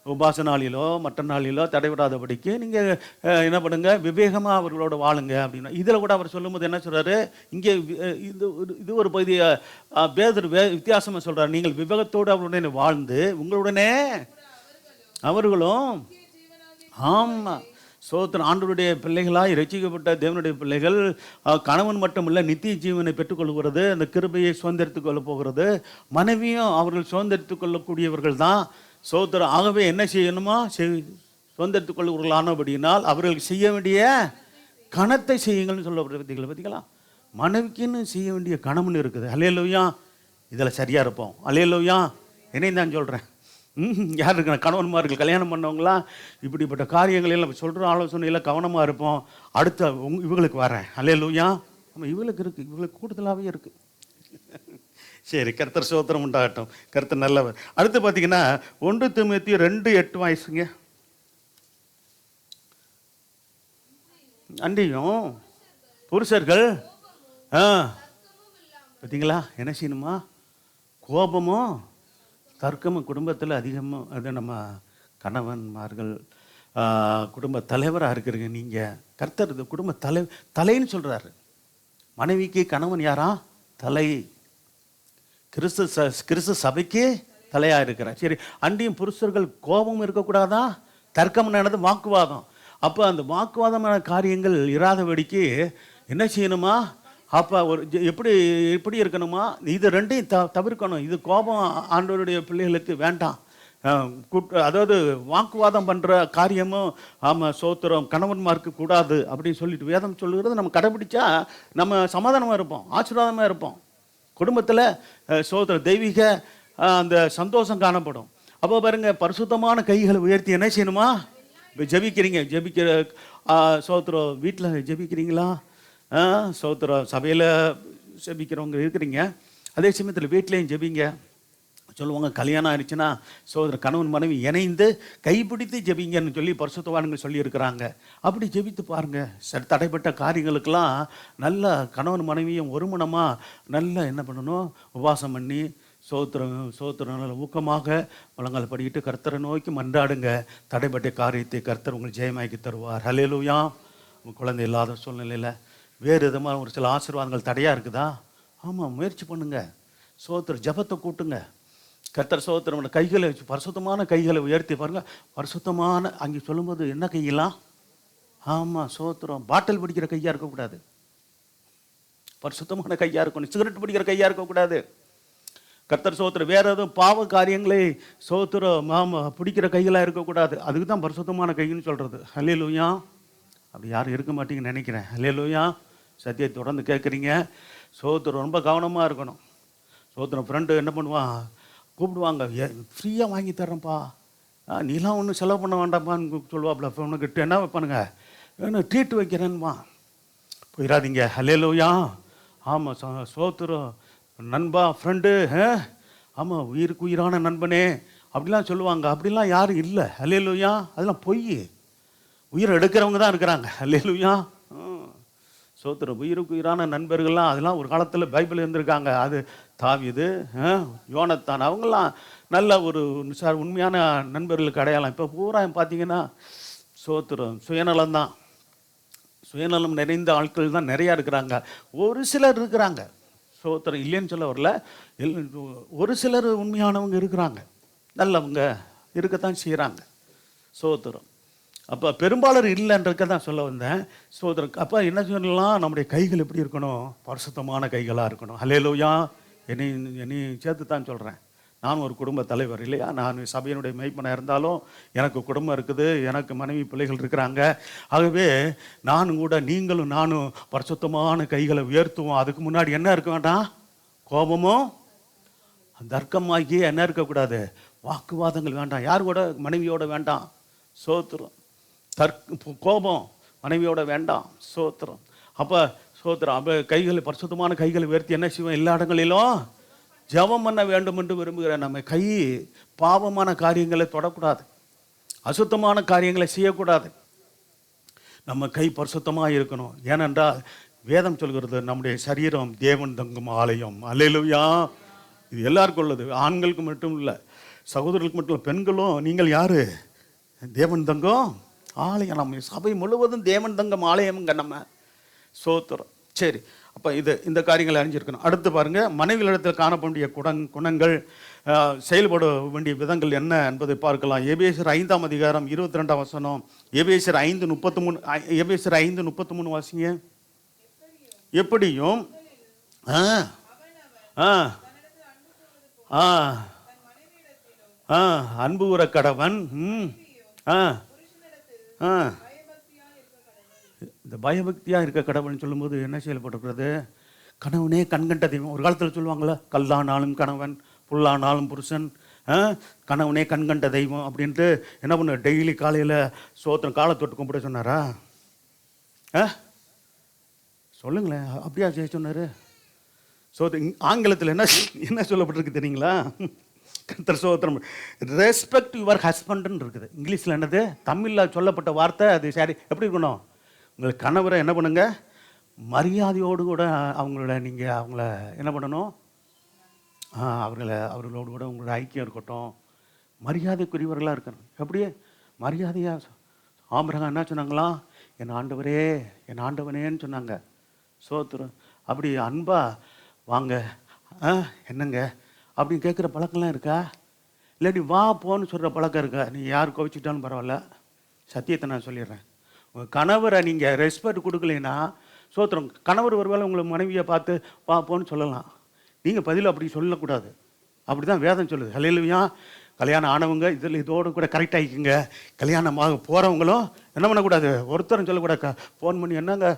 உபாச நாளிலோ மற்ற நாளிலோ தடை வராதபடிக்கு நீங்கள் என்ன பண்ணுங்க, விவேகமாக அவர்களோட வாழுங்க அப்படின்னா. இதில் கூட அவர் சொல்லும்போது என்ன சொல்கிறாரு, இங்கே இது ஒரு பகுதியை பேதுரு வித்தியாசமாக சொல்கிறார். நீங்கள் விவேகத்தோடு அவருடனே வாழ்ந்து உங்களுடனே அவர்களும், ஆமாம், சோத்திரம், ஆண்டவருடைய பிள்ளைகளாக ரட்சிக்கப்பட்ட தேவனுடைய பிள்ளைகள் கணவன் மட்டுமில்லை, நித்திய ஜீவனை பெற்றுக்கொள்கிறது, அந்த கிருபையை சுதந்திரித்து கொள்ள போகிறது. மனைவியும் அவர்கள் சுதந்திரித்து கொள்ளக்கூடியவர்கள் தான். சோத்திரம். ஆகவே என்ன செய்யணுமா, சுதந்திரித்து கொள்ளுவர்களானபடியினால் அவர்களுக்கு செய்ய வேண்டிய கணத்தை செய்யுங்கள்னு சொல்லப்படுறீங்களா? பார்த்தீங்களா, மனைவிக்குன்னு செய்ய வேண்டிய கணம்னு இருக்குது. அல்லேலூயா. இதில் சரியாக இருப்போம். அல்லேலூயா. என்னையும் தான் சொல்கிறேன். யார் இருக்கிற கணவன்மார்கள் கல்யாணம் பண்ணவங்களாம் இப்படிப்பட்ட காரியங்களெல்லாம் சொல்கிற ஆலோசனையில் கவனமாக இருப்போம். அடுத்த இவங்களுக்கு வரேன். அல்லேலூயா. நம்ம இவங்களுக்கு இருக்குது, இவங்களுக்கு கூடுதலாகவே இருக்குது. சரி, கர்த்தர் சோத்திரம் உண்டாகட்டும். கர்த்தர் நல்லவர். அடுத்து பார்த்தீங்கன்னா 1 தீமோத்தேயு 2:8 வாய்ஸுங்க. அன்றியும் புருஷர்கள் பார்த்தீங்களா என்ன செய்யணுமா, கோபமும் தர்க்கமும் குடும்பத்தில் அதிகமாக. அது நம்ம கணவன்மார்கள் குடும்ப தலைவராக இருக்கிறீங்க நீங்கள். கர்த்தர் இந்த குடும்ப தலைன்னு சொல்கிறாரு. மனைவிக்கு கணவன் யாரா, தலை. கிறிஸ்து சபைக்கு தலையாக இருக்கிறார். சரி, அன்றியும் புருஷர்கள் கோபமும் இருக்கக்கூடாதா, தர்க்கம் நடந்து வாக்குவாதம். அப்போ அந்த வாக்குவாதமான காரியங்கள் இராதபடிக்கு என்ன செய்யணுமா, அப்போ ஒரு எப்படி இருக்கணுமா, இது ரெண்டையும் தவிர்க்கணும். இது கோபம் ஆண்டவருடைய பிள்ளைகளுக்கு வேண்டாம். அதாவது வாக்குவாதம் பண்ணுற காரியமும், ஆமாம், சோத்திரம், கணவன்மாருக்கு கூடாது அப்படின்னு சொல்லிட்டு வேதம் சொல்லுகிறது. நம்ம கடைபிடிச்சா நம்ம சமாதானமாக இருப்போம், ஆசீர்வாதமாக இருப்போம். குடும்பத்தில் சோத்திரம் தெய்வீக அந்த சந்தோஷம் காணப்படும். அப்போ பாருங்க, பரிசுத்தமான கைகளை உயர்த்தி என்ன செய்யணுமா, இப்போ ஜெபிக்கிற சோத்திரம், வீட்டில் ஜெபிக்கிறீங்களா, சோத்திரம், சபையில் ஜெபிக்கிறவங்க இருக்கிறீங்க. அதே சமயத்தில் வீட்லேயும் ஜெபிங்க. சொல்லுவாங்க, கல்யாணம் ஆயிடுச்சுன்னா சோதர கணவன் மனைவி இணைந்து கைப்பிடித்து ஜெபிங்கன்னு சொல்லி பரிசுத்தவான்கள் சொல்லியிருக்கிறாங்க. அப்படி ஜெபித்து பாருங்கள். தடைப்பட்ட காரியங்களுக்கெல்லாம் நல்ல கணவன் மனைவியும் ஒருமனமாக நல்லா என்ன பண்ணணும், உபவாசம் பண்ணி சோத்திரம் நல்ல ஊக்கமாக முழங்கால் படிக்கிட்டு கர்த்தரை நோக்கி மன்றாடுங்க. தடைப்பட்ட காரியத்தை கர்த்தர் உங்களுக்கு ஜெயமாக்கி தருவார். ஹல்லேலூயா. உங்கள் குழந்தை இல்லாத சூழ்நிலையில் வேறு விதமாக ஒரு சில ஆசீர்வாதங்கள் தடையாக இருக்குதா, ஆமாம், முயற்சி பண்ணுங்கள். சோத்திர ஜபத்தை கூட்டுங்க. கர்த்தர் ஸ்தோத்திரம். கைகளை வச்சு பரிசுத்தமான கைகளை உயர்த்தி பாருங்க. பரிசுத்தமான அங்கே சொல்லும்போது என்ன கையெல்லாம்? ஆமாம், ஸ்தோத்திரம். பாட்டில் பிடிக்கிற கையாக இருக்கக்கூடாது, பரிசுத்தமான கையாக இருக்கணும். சிகரெட் பிடிக்கிற கையாக இருக்கக்கூடாது. கர்த்தர் ஸ்தோத்திரம். வேற எதுவும் பாவ காரியங்களை ஸ்தோத்திரம் பிடிக்கிற கைகளாக இருக்கக்கூடாது. அதுக்கு தான் பரிசுத்தமான கைன்னு சொல்கிறது. ஹல்லேலூயா. அப்படி யாரும் இருக்க மாட்டீங்கன்னு நினைக்கிறேன். ஹல்லேலூயா. சத்தியத்தை தொடர்ந்து கேட்குறீங்க. ஸ்தோத்திரம். ரொம்ப கவனமாக இருக்கணும். ஸ்தோத்திரம். ஃப்ரெண்டு என்ன பண்ணுவான், கூப்பிடுவாங்க, ஃப்ரீயாக வாங்கி தர்றேன்ப்பா, நீலாம் ஒன்றும் செலவு பண்ண வேண்டாம்ப்பான்னு சொல்லுவாப்புல. உனக்கு என்ன வைப்பானுங்க, வேணும் ட்ரீட் வைக்கிறேன்மா. போயிடாதீங்க. ஹல்லேலூயா. ஆமாம், ஸ்தோத்திரம். நண்பா, ஃப்ரெண்டு, ஆமாம், உயிருக்கு உயிரான நண்பனே அப்படிலாம் சொல்லுவாங்க. அப்படிலாம் யாரும் இல்லை. ஹல்லேலூயா. அதெல்லாம் பொய். உயிரை எடுக்கிறவங்க தான் இருக்கிறாங்க. ஹல்லேலூயா. ஸ்தோத்திரம். உயிருக்கு உயிரான நண்பர்கள்லாம் அதெல்லாம் ஒரு காலத்தில் பைபிள் இருந்திருக்காங்க. அது தாவீது, யோனத்தான், அவங்கெல்லாம் நல்ல ஒரு உண்மையான நண்பர்களுக்கு அடையாளம். இப்போ பூரா பார்த்தீங்கன்னா ஸ்தோத்திரம் சுயநலம் தான். சுயநலம் நிறைந்த ஆட்கள் தான் நிறையா இருக்கிறாங்க. ஒரு சிலர் இருக்கிறாங்க, ஸ்தோத்திரம், இல்லைன்னு சொல்ல வரல, ஒரு சிலர் உண்மையானவங்க இருக்கிறாங்க, நல்லவங்க இருக்கத்தான் செய்கிறாங்க. ஸ்தோத்திரம். அப்போ பெரும்பாலர் இல்லைன்றக்க தான் சொல்ல வந்தேன். ஸ்தோத்திரம். அப்போ என்ன சொல்லலாம், நம்முடைய கைகள் எப்படி இருக்கணும்? பரிசுத்தமான கைகளாக இருக்கணும். ஹல்லேலூயா. என்னை சேர்த்து தான் சொல்கிறேன். நான் ஒரு குடும்ப தலைவர் இல்லையா? நான் சபையினுடைய மெய்ப்பனாக இருந்தாலும் எனக்கு குடும்பம் இருக்குது, எனக்கு மனைவி பிள்ளைகள் இருக்கிறாங்க. ஆகவே நானும் கூட, நீங்களும் நானும் பரிசுத்தமான கைகளை உயர்த்துவோம். அதுக்கு முன்னாடி என்ன இருக்க வேண்டாம்? கோபமும் தர்க்கமாகி என்ன இருக்கக்கூடாது? வாக்குவாதங்கள் வேண்டாம். யார் கூட? மனைவியோட வேண்டாம். ஸ்தோத்திரம். கோபம் மனைவியோட வேண்டாம். ஸ்தோத்திரம். அப்போ ஸ்தோத்திரம். அப்போ கைகளை, பரிசுத்தமான கைகளை உயர்த்தி என்ன செய்வோம்? எல்லா இடங்களிலும் ஜெபம் பண்ண வேண்டும் என்று விரும்புகிறேன். நம்ம கை பாவமான காரியங்களை தொடக்கூடாது, அசுத்தமான காரியங்களை செய்யக்கூடாது. நம்ம கை பரிசுத்தமாக இருக்கணும். ஏனென்றால் வேதம் சொல்கிறது, நம்முடைய சரீரம் தேவன் தங்கும் ஆலயம். அல்லேலூயா. இது எல்லாருக்கும் உள்ளது, ஆண்களுக்கு மட்டும் இல்லை, சகோதரர்களுக்கு மட்டும் இல்லை, பெண்களும் நீங்கள் யாரு? தேவன் தங்கும் ஆலயம். நம்ம சபை முழுவதும் தேவன் தங்கும் ஆலயம்ங்க நம்ம. ஸ்தோத்திரம். சரி, அப்போ இந்த காரியங்களை அறிஞ்சிருக்கணும். அடுத்து பாருங்க, மனைவிகளிடத்தில் காணப்பட குணங்கள், செயல்பட வேண்டிய விதங்கள் என்ன என்பதை பார்க்கலாம். எபேசியர் 5ஆம் அதிகாரம் 22ஆம் வசனம். எபேசியர் 5:33. எபேசியர் 5:33 வாசிங்க. எப்படியும் அன்பு கூற கடவன். இந்த பயபக்தியாக இருக்க கடவுள்னு சொல்லும்போது என்ன செயல்பட்டுருக்கிறது? கணவனே கண்கண்ட தெய்வம். ஒரு காலத்தில் சொல்லுவாங்களே, கல்லானாலும் கணவன், புல்லானாலும் புருஷன், கணவனே கண்கண்ட தெய்வம் அப்படின்ட்டு என்ன பண்ண, டெய்லி காலையில் சோத்திரம் காலை தொட்டு கும்பிட சொன்னாரா? சொல்லுங்களேன், அப்படியா செய்ய சொன்னார்? ஆங்கிலத்தில் என்ன சொல்லப்பட்டிருக்கு தெரியுங்களா? கர்த்தர் ஸ்தோத்திரம். ரெஸ்பெக்ட் யுவர் ஹஸ்பண்ட்னு இருக்குது. இங்கிலீஷில் என்னது? தமிழில் சொல்லப்பட்ட வார்த்தை அது. சரி, எப்படி இருக்கணும்? உங்கள் கணவரை என்ன பண்ணுங்க, மரியாதையோடு கூட நீங்கள் அவங்கள என்ன பண்ணணும்? அவர்களோடு கூட உங்களோட ஐக்கியம் இருக்கட்டும், மரியாதைக்குரியவர்களாக இருக்கணும். எப்படியே மரியாதையாக. ஆபிரகாம் என்ன சொன்னாங்களா? என் ஆண்டவரே, என் ஆண்டவனேன்னு சொன்னாங்க. ஸ்தோத்திரம். அப்படி அன்பா வாங்க, என்னங்க அப்படின்னு கேட்குற பழக்கம்லாம் இருக்கா? இல்லாட்டி வா போன்னு சொல்கிற பழக்கம் இருக்கா? நீ யார் கோவிச்சுட்டாலும் பரவாயில்ல, சத்தியத்தை நான் சொல்லிடுறேன். உங்கள் கணவரை நீங்கள் ரெஸ்பெக்ட் கொடுக்கலைன்னா, ஸ்தோத்திரம், கணவர் ஒருவேளை உங்களை மனைவியை பார்த்து வா போன்னு சொல்லலாம், நீங்கள் பதில் அப்படி சொல்லக்கூடாது. அப்படி தான் வேதம் சொல்லுது. ஹல்லேலூயா. கல்யாணம் ஆனவங்க இதில் இதோடு கூட கரெக்டாகிக்குங்க. கல்யாணமாக போகிறவங்களும் என்ன பண்ணக்கூடாது? ஒருத்தரும் சொல்லக்கூடாது. ஃபோன் பண்ணி என்னங்க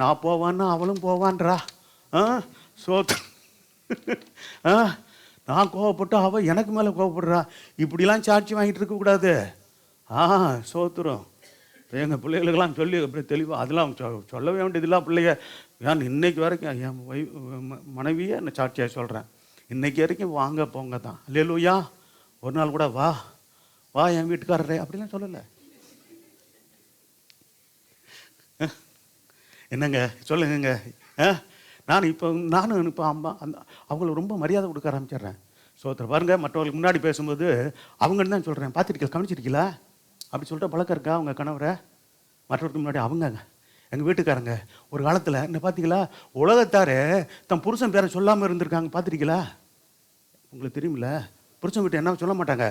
நான் போவான்னா அவளும் போவான்றா, ஸ்தோத்திரம், நான் கோவப்பட்டு அவள் எனக்கு மேலே கோவப்படுறா, இப்படிலாம் சாட்சி வாங்கிட்டு இருக்கக்கூடாது. ஸ்தோத்திரம். எங்கள் பிள்ளைகளுக்கெல்லாம் சொல்லி அப்படி தெளிவாக அதெல்லாம் சொல்ல வேண்டியதெல்லாம் பிள்ளைங்க. ஏன் இன்னைக்கு வரைக்கும் என் மனைவியை நான் சாட்சியாக சொல்கிறேன், இன்னைக்கு வரைக்கும் வாங்க போங்க தான். அல்லேலூயா. ஒரு நாள் கூட வா வா என் வீட்டுக்காரரே அப்படிலாம் சொல்லலை. என்னங்க சொல்லுங்க. நானும் இப்போ அம்மா அவங்கள ரொம்ப மரியாதை கொடுக்க ஆரம்பிச்சிடுறேன். ஸ்தோத்திரம். பாருங்க, மற்றவங்களுக்கு முன்னாடி பேசும்போது அவங்கன்னு தான் சொல்கிறேன். பார்த்துருக்கீங்களா, கவனிச்சிருக்கீங்களா? அப்படி சொல்லிட்டு பழக்கம் இருக்கா அவங்க கணவரை? மற்றவருக்கு முன்னாடி அவங்க எங்கள் வீட்டுக்காரங்க ஒரு காலத்தில் என்ன பார்த்தீங்களா, உலகத்தாரே தன் புருஷன் பேரை சொல்லாமல் இருந்திருக்காங்க. பார்த்துருக்கீங்களா? உங்களுக்கு தெரியுமில்ல, புருஷன் வீட்டு என்ன சொல்ல மாட்டாங்க,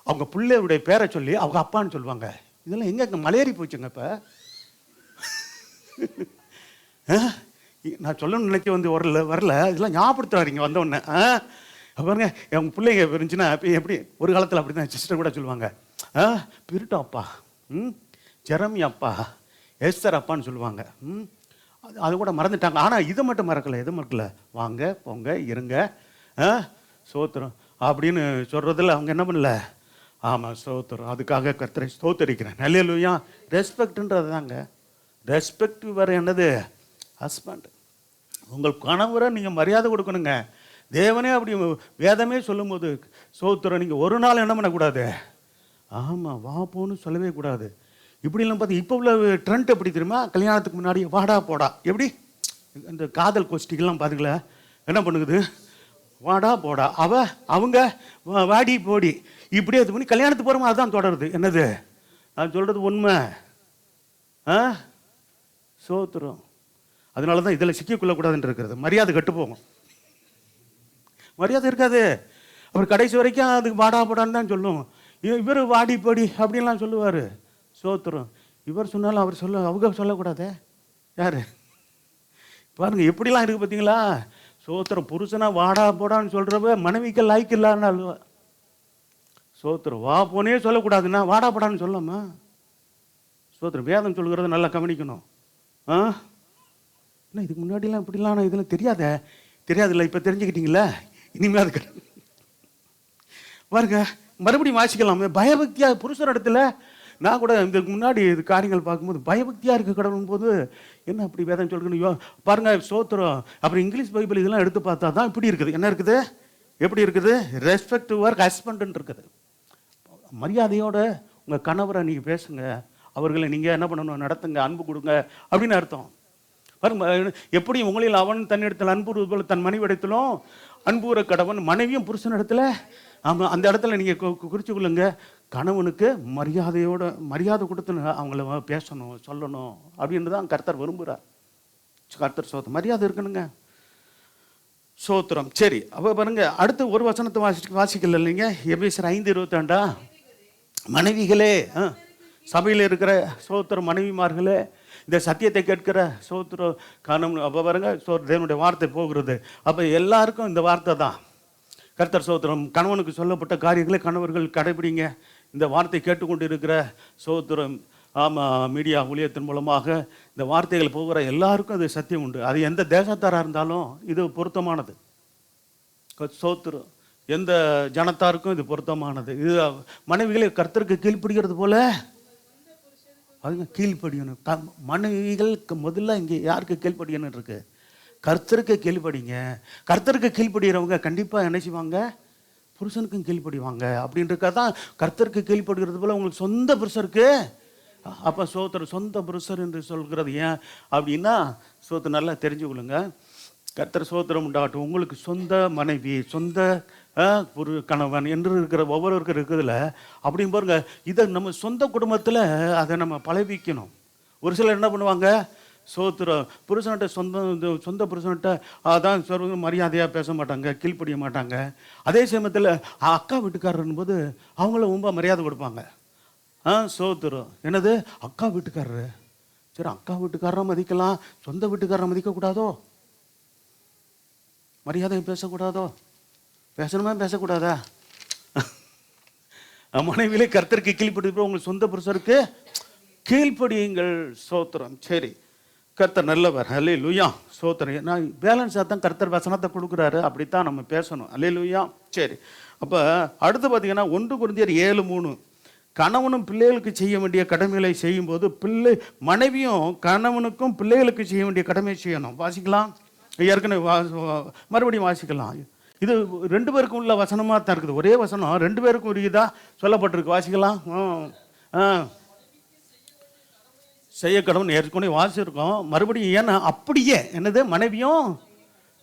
அவங்க பிள்ளையுடைய பேரை சொல்லி அவங்க அப்பான்னு சொல்லுவாங்க. இதெல்லாம் எங்கே மலையேறி போச்சுங்க இப்போ. நான் சொல்லணும்னு நினைக்க வந்து வரல இதெல்லாம் ஞாபகப்படுத்துறாருங்க வந்தோடனே. பாருங்க எங்கள் பிள்ளைங்க இருந்துச்சுன்னா எப்படி ஒரு காலத்தில் அப்படி தான் சிஸ்டர் கூட சொல்லுவாங்க, பிரிட்டோ அப்பா, ஜெரமி அப்பா, எஸ்தர் அப்பான்னு சொல்லுவாங்க. அது கூட மறந்துட்டாங்க. ஆனால் இதை மட்டும் மறக்கலை. எது மறக்கல, வாங்க போங்க இருங்க சோத்திரம் அப்படின்னு சொல்கிறதில்ல அவங்க என்ன பண்ணல. ஆமாம் சோத்திரம், அதுக்காக கர்த்தரை ஸ்தோத்தரிக்கிறேன். அல்லேலூயா. ரெஸ்பெக்ட்ன்றது தாங்க. ரெஸ்பெக்ட் வேறு என்னது, ஹஸ்பண்ட். உங்கள் கணவரை நீங்கள் மரியாதை கொடுக்கணுங்க. தேவனே அப்படி வேதமே சொல்லும்போது சோத்திரம் நீங்கள் ஒரு நாள் என்ன பண்ணக்கூடாது, ஆமாம் வா போன்னு சொல்லவே கூடாது. இப்படிலாம் பார்த்து இப்போ உள்ள ட்ரெண்ட் எப்படி தெரியுமா, கல்யாணத்துக்கு முன்னாடி வாடா போடா, எப்படி இந்த காதல் கோஷ்டிகள்லாம் பார்த்துக்கல என்ன பண்ணுக்குது, வாடா போடா, அவங்க வாடி போடி இப்படியே இது பண்ணி கல்யாணத்துக்கு போகிறோமா அதுதான் தொடருது. என்னது நான் சொல்கிறது உண்மை. சோத்திரம். அதனால தான் இதில் சிக்கிக்கொள்ளக்கூடாதுன்னு இருக்கிறது. மரியாதை கட்டு போகும், மரியாதை இருக்காது. அவர் கடைசி வரைக்கும் அதுக்கு வாடா போடான்னு தான் சொல்லும். இவர் வாடி போடி அப்படின்லாம் சொல்லுவார். சோத்திரம். இவர் சொன்னாலும் அவர் அவங்க சொல்லக்கூடாதே. யார் பாருங்க எப்படிலாம் இருக்குது பார்த்தீங்களா. சோத்திரம். புருஷனா வாடா போடான்னு சொல்கிறவ மனைவிக்கு லாய்க்கு இல்லான்னு அழுவா. சோத்திரம். வா போனே சொல்லக்கூடாதுன்னா வாடா போடான்னு சொல்லாமா. சோத்திரம். வேதம் சொல்கிறத நல்லா கவனிக்கணும். என்ன இதுக்கு முன்னாடிலாம் இப்படிலாம் நான் இதில் தெரியாதுல்ல, இப்போ தெரிஞ்சுக்கிட்டீங்களா, இனிமேல் அதுக்கு பாருங்க மறுபடியும் வாசிக்கலாமே. பயபக்தியாக புருஷர் இடத்துல நான் கூட இதுக்கு முன்னாடி இது காரியங்கள் பார்க்கும்போது பயபக்தியாக இருக்க கடவுள் போது என்ன அப்படி வேதம் சொல்லிக்கணும் பாருங்க. சோத்திரம். அப்புறம் இங்கிலீஷ் பைபிள் இதெல்லாம் எடுத்து பார்த்தா தான் இப்படி இருக்குது. என்ன இருக்குது, எப்படி இருக்குது, ரெஸ்பெக்ட் யுவர் ஹஸ்பண்ட்னு இருக்குது. மரியாதையோட உங்கள் கணவரை நீங்கள் பேசுங்க, அவர்களை நீங்கள் என்ன பண்ணணும், நடத்துங்க, அன்பு கொடுங்க அப்படின்னு அர்த்தம். பாருங்க எப்படி உங்களில் அவன் தன்னிடத்தில் அன்பு போல தன் மனைவிடத்திலும் அன்புற கடவன் மனைவியும் புருஷன் இடத்துல. ஆமாம், அந்த இடத்துல நீங்கள் குறித்து கொள்ளுங்க. கணவனுக்கு மரியாதை கொடுத்து அவங்கள பேசணும், சொல்லணும் அப்படின்னு தான் கர்த்தர் விரும்புகிறார். கர்த்தர் சோத்திரம். மரியாதை இருக்கணுங்க. சோத்திரம். சரி, அப்போ பாருங்க அடுத்து ஒரு வசனத்தை வாசிக்கல இல்லைங்க. எபேசியர் 5:22. மனைவிகளே, சபையில் இருக்கிற சோத்திரம் மனைவிமார்களே, இந்த சத்தியத்தை கேட்கிற சோத்திரம் கணவன். அப்போ பாருங்க தேவனுடைய வார்த்தை போகிறது. அப்போ எல்லாருக்கும் இந்த வார்த்தை தான் கர்த்தர் சோத்திரம். கணவனுக்கு சொல்லப்பட்ட காரியங்களை கணவர்கள் கடைபிடிங்க. இந்த வார்த்தை கேட்டுக்கொண்டு இருக்கிற சோத்திரம் மீடியா ஊழியத்தின் மூலமாக இந்த வார்த்தைகள் போகிற எல்லாருக்கும் அது சத்தியம் உண்டு. அது எந்த தேசத்தாராக இருந்தாலும் இது பொருத்தமானது. சோத்திரம். எந்த ஜனத்தாருக்கும் இது பொருத்தமானது. இது மனைவிகளை கர்த்தருக்கு கீழ்ப்படுகிறது போல அதுங்க கீழ்ப்படியணும். மனைவிகளுக்கு முதல்ல இங்கே யாருக்கு கீழ்ப்படியணும் இருக்கு, கர்த்தருக்கு கீழ்ப்படிங்க. கர்த்தருக்கு கீழ்ப்படுகிறவங்க கண்டிப்பாக என்ன செய்வாங்க, புருஷனுக்கும் கீழ்ப்படிவாங்க. அப்படின்றதான் கர்த்தருக்கு கீழ்ப்படுகிறது போல உங்களுக்கு சொந்த புருஷருக்கு. அப்போ சோத்திரம். சொந்த புருஷர் என்று சொல்கிறது ஏன் அப்படின்னா சோத்திரம் நல்லா தெரிஞ்சுக்கொள்ளுங்க. கர்த்தர் சோத்திரம் உண்டாகட்டும். உங்களுக்கு சொந்த மனைவி, சொந்த ஒரு கணவன் என்று இருக்கிற ஒவ்வொருவருக்கும் இருக்குதுல. அப்படின்னு பாருங்க, இதை நம்ம சொந்த குடும்பத்தில் அதை நம்ம பழவிக்கணும். ஒரு சிலர் என்ன பண்ணுவாங்க, சோத்திரம் புருஷன்கிட்ட சொந்த புருஷன்கிட்ட அதான் சொல்ல மரியாதையாக பேச மாட்டாங்க, கீழ்ப்படிய மாட்டாங்க. அதே சமயத்தில் அக்கா வீட்டுக்காரர் போது அவங்கள ரொம்ப மரியாதை கொடுப்பாங்க. சோத்திரம். என்னது அக்கா வீட்டுக்காரரு, சரி அக்கா வீட்டுக்காரரை மதிக்கலாம், சொந்த வீட்டுக்காரரை மதிக்கக்கூடாதோ, மரியாதை பேசக்கூடாதோ, பேசணுமா பேசக்கூடாதா. மனைவியிலே கர்த்தருக்கு கீழ்ப்படி உங்களுக்கு சொந்த புருஷருக்கு கீழ்ப்படியுங்கள். சோத்திரம். சரி, கர்த்தர் நல்லவர். அல்லேலூயா. சோத்திரம். நான் பேலன்ஸாக தான் கர்த்தர் வசனத்தை கொடுக்குறாரு, அப்படித்தான் நம்ம பேசணும். அல்லேலூயா. சரி, அப்போ அடுத்து பார்த்தீங்கன்னா 1 கொரிந்தியர் 7:3. கணவனும் பிள்ளைகளுக்கு செய்ய வேண்டிய கடமைகளை செய்யும்போது மனைவியும் கணவனுக்கும் பிள்ளைகளுக்கு செய்ய வேண்டிய கடமையை செய்யணும். வாசிக்கலாம். ஏற்கனவே மறுபடியும் வாசிக்கலாம். இது 2 பேருக்கும் உள்ள வசனமாக தான் இருக்குது. ஒரே வசனம் 2 பேருக்கும் உரியதா சொல்லப்பட்டிருக்கு. வாசிக்கலாம். செய்ய கடவுள் ஏற்கனவே வாசிச்சிருக்கோம். மறுபடியும் ஏன்னா அப்படியே என்னது மனைவியும்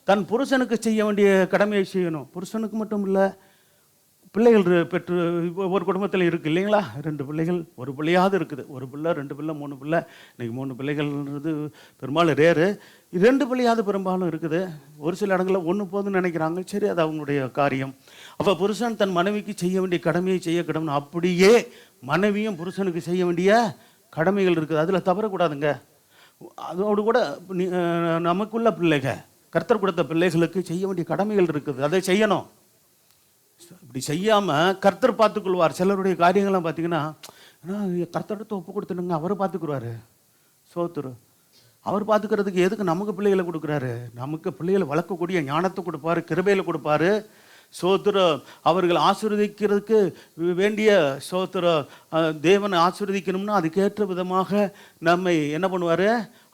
தன் புருஷனுக்கு செய்ய வேண்டிய கடமையை செய்யணும். புருஷனுக்கு மட்டும் இல்லை, பிள்ளைகள் பெற்று ஒரு குடும்பத்தில் இருக்குது இல்லைங்களா? 2 பிள்ளைகள், ஒரு பிள்ளையாவது இருக்குது. ஒரு பிள்ளை, 2 பிள்ளை, 3 பிள்ளை. இன்றைக்கி 3 பிள்ளைகள்ன்றது பெரும்பாலும் ரேரு. 2 பிள்ளையாவது பெரும்பாலும் இருக்குது. ஒரு சில இடங்களில் 1 போதுன்னு நினைக்கிறாங்க. சரி, அது அவங்களுடைய காரியம். அப்போ புருஷன் தன் மனைவிக்கு செய்ய வேண்டிய கடமையை செய்ய கடமை, அப்படியே மனைவியும் புருஷனுக்கு செய்ய வேண்டிய கடமைகள் இருக்குது. அதில் தவறக்கூடாதுங்க. அதோடு கூட நமக்குள்ள பிள்ளைகள், கர்த்தர் கொடுத்த பிள்ளைகளுக்கு செய்ய வேண்டிய கடமைகள் இருக்குது. அதை செய்யணும். இப்படி செய்யாமல் கர்த்தர் பார்த்துக்கொள்வார். சிலருடைய காரியங்கள்லாம் பார்த்தீங்கன்னா, கர்த்தர்கிட்ட ஒப்பு கொடுத்துனுங்க, அவர் பார்த்துக்குருவார். சோத்துரு அவர் பார்த்துக்கிறதுக்கு எதுக்கு நமக்கு பிள்ளைகளை கொடுக்குறாரு? நமக்கு பிள்ளைகளை வளர்க்கக்கூடிய ஞானத்தை கொடுப்பாரு, கிருபையில் கொடுப்பாரு. சோத்திர அவர்கள் ஆசீர்வதிக்கிறதுக்கு வேண்டிய சோத்திர தேவனை ஆசீர்வதிக்கணும்னா அதுக்கேற்ற விதமாக நம்மை என்ன பண்ணுவார்?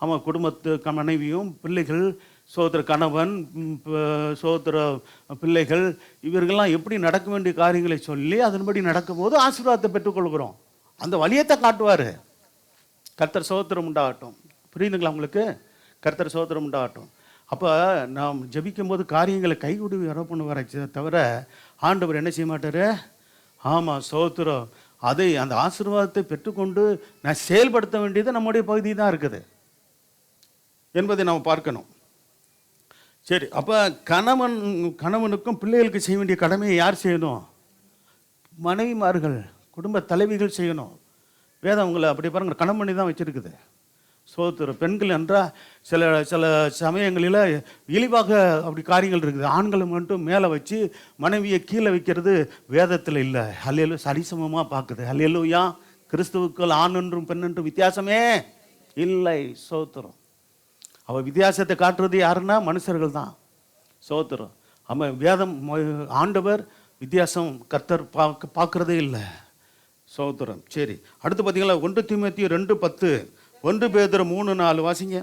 அவன் குடும்பத்து மனைவியும் பிள்ளைகள், சோத்திர கணவன், சோத்திர பிள்ளைகள், இவர்கள்லாம் எப்படி நடக்க வேண்டிய காரியங்களை சொல்லி அதன்படி நடக்கும்போது ஆசீர்வாதத்தை பெற்றுக்கொள்கிறோம். அந்த வழியத்தை காட்டுவார். கர்த்தர் சோத்திரம் உண்டாகட்டும். புரியுதுங்களா உங்களுக்கு? கர்த்தர் சோத்திரம் உண்டாகட்டும். அப்போ நாம் ஜபிக்கும் போது காரியங்களை கைகூடி வர பண்ணுவார் தவிர ஆண்டவர் என்ன செய்ய மாட்டார்? ஆமாம், சோத்திரம். அதை அந்த ஆசீர்வாதத்தை பெற்றுக்கொண்டு நான் செயல்படுத்த வேண்டியது நம்முடைய பகுதி தான் இருக்குது என்பதை நாம் பார்க்கணும். சரி, அப்போ கணவனுக்கும் பிள்ளைகளுக்கு செய்ய வேண்டிய கடமையை யார் செய்யணும்? மனைவிமார்கள், குடும்ப தலைவிகள் செய்யணும். வேதம் அவங்களை அப்படி பாருங்கள், கணவன் பண்ணி தான் வச்சுருக்குது. சோத்திரம். பெண்கள் என்றால் சில சமயங்களில் இழிவாக அப்படி காரியங்கள் இருக்குது. ஆண்களை மட்டும் மேலே வச்சு மனைவியை கீழே வைக்கிறது வேதத்தில் இல்லை. அல்லேலூயா. சரிசமமாக பார்க்குது. அல்லேலூயா. கிறிஸ்துவுக்குள் ஆண் என்றும் பெண் என்றும் வித்தியாசமே இல்லை. சோத்திரம். அவள் வித்தியாசத்தை காட்டுறது யாருன்னா மனுஷர்கள் தான். சோத்திரம். அவன் வேதம் ஆண்டவர் வித்தியாசம் கர்த்தர் பார்க்குறதே இல்லை. சோத்திரம். சரி, அடுத்து பார்த்தீங்களா 1 தீமோத்தேயு 2:10, 1 பேதுரு 3:4 வாசிங்க.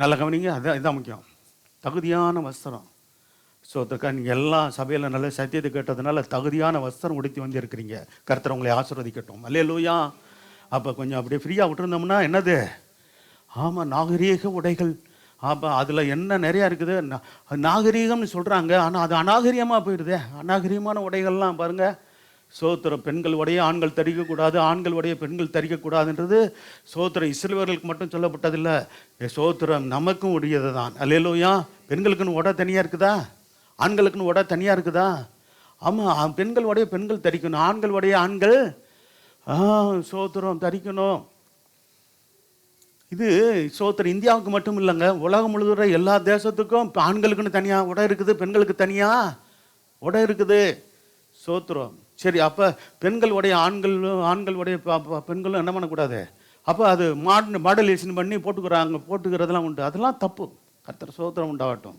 நல்ல கவனிங்க. இதுதான் முக்கியம். தகுதியான வஸ்திரம். சோத்திரக்கா, நீங்கள் எல்லாம் சபையில் நல்ல சத்தியத்தை கேட்டதுனால தகுதியான வஸ்திரம் உடுத்தி வந்திருக்கிறீங்க. கர்த்தர் உங்களை ஆசீர்வதிக்கட்டும். அல்லேலூயா. அப்போ கொஞ்சம் அப்படியே ஃப்ரீயாக விட்டுருந்தோம்னா என்னது? ஆமாம், நாகரீக உடைகள். அப்போ அதில் என்ன நிறையா இருக்குது. நாகரீகம்னு சொல்கிறாங்க, ஆனால் அது அநாகரீகமாக போயிடுது. அநாகரீகமான உடைகள்லாம் பாருங்கள். சோத்திரம். பெண்கள் உடைய ஆண்கள் தரிக்கக்கூடாது, ஆண்கள் உடைய பெண்கள் தரிக்கக்கூடாதுன்றது சோத்திரம் இஸ்ரவேலர்களுக்கு மட்டும் சொல்லப்பட்டதில்லை. சோத்திரம் நமக்கும் உடையது தான். அல்லேலூயா. பெண்களுக்குன்னு உடை தனியாக இருக்குதா? ஆண்களுக்குன்னு உடை தனியாக இருக்குதா? ஆமாம், பெண்கள் உடைய பெண்கள் தரிக்கணும், ஆண்கள் உடைய ஆண்கள் சோத்திரம் தரிக்கணும். இது சோத்திரம் இந்தியாவுக்கு மட்டும் இல்லைங்க, உலகம் முழுவதும் எல்லா தேசத்துக்கும் ஆண்களுக்குன்னு தனியாக உடை இருக்குது, பெண்களுக்கு தனியாக உடை இருக்குது. சோத்திரம். சரி, அப்போ பெண்கள் உடைய ஆண்கள் உடைய பெண்களும் என்ன பண்ணக்கூடாது? அப்போ அது மாடலேஷன் பண்ணி போட்டுக்கிறதெல்லாம் உண்டு. அதெல்லாம் தப்பு. கர்த்தர் சோத்திரம் உண்டாகட்டும்.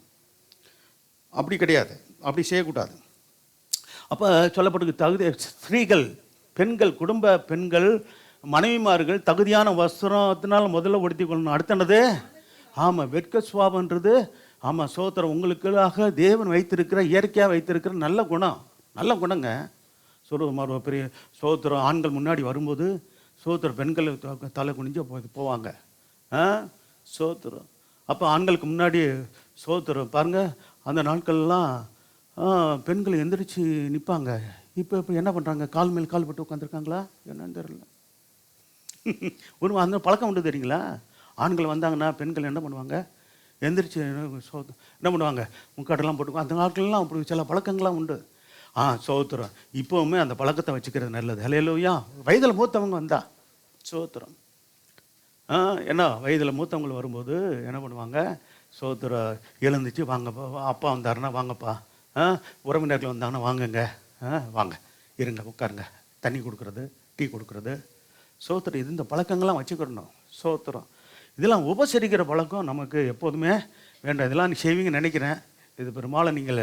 அப்படி கிடையாது, அப்படி செய்யக்கூடாது. அப்போ சொல்லப்பட்டு தகுதி ஸ்திரீகள், பெண்கள், குடும்ப பெண்கள், மனைவிமார்கள் தகுதியான வஸ்திரத்தினால முதல்ல உடுத்தி கொள்ளணும். அடுத்தனது ஆமாம், வெட்க சுவாபன்றது. ஆமாம், சோத்திரம். உங்களுக்காக தேவன் வைத்திருக்கிற, இயற்கையாக வைத்திருக்கிற நல்ல குணம், நல்ல குணங்க. சொல்லுவோம் பெரிய சோத்திரம். ஆண்கள் முன்னாடி வரும்போது சோத்திரம், பெண்கள் தலை குனிஞ்சு போவாங்க. சோத்திரம். அப்போ ஆண்களுக்கு முன்னாடி சோத்திரம் பாருங்கள். அந்த நாட்கள்லாம் பெண்கள் எந்திரிச்சு நிற்பாங்க. இப்போ என்ன பண்ணுறாங்க? கால் மேல் கால் போட்டு உட்காந்துருக்காங்களா என்னன்னு தெரியல. அந்த பழக்கம் உண்டு தெரியுங்களா? ஆண்கள் வந்தாங்கன்னா பெண்கள் என்ன பண்ணுவாங்க? எந்திரிச்சு என்ன பண்ணுவாங்க? முக்காட்டெல்லாம் போட்டுக்குவோம். அந்த நாட்கள்லாம் அப்படி சில பழக்கங்கள்லாம் உண்டு. சோத்திரம். இப்போவுமே அந்த பழக்கத்தை வச்சுக்கிறது நல்லது. அல்லேலூயா. வயதில் மூத்தவங்க வந்தா சோத்திரம். என்ன வயதில் மூத்தவங்க வரும்போது என்ன பண்ணுவாங்க? சோத்திரம். எழுந்துச்சு, வாங்கப்பா, அப்பா வந்தாருன்னா வாங்கப்பா, உறவினர்கள் வந்தாங்கன்னா வாங்குங்க, வாங்க, இருங்க, உட்காருங்க, தண்ணி கொடுக்குறது, டீ கொடுக்குறது. சோத்திரம். இது இந்த பழக்கங்கள்லாம் வச்சுக்கிடணும். சோத்திரம். இதெல்லாம் உபசரிக்கிற பழக்கம் நமக்கு எப்போதுமே வேண்டாம். இதெல்லாம் நீ செய்வீங்கன்னு நினைக்கிறேன். இது பெரும்பாலும் நீங்கள்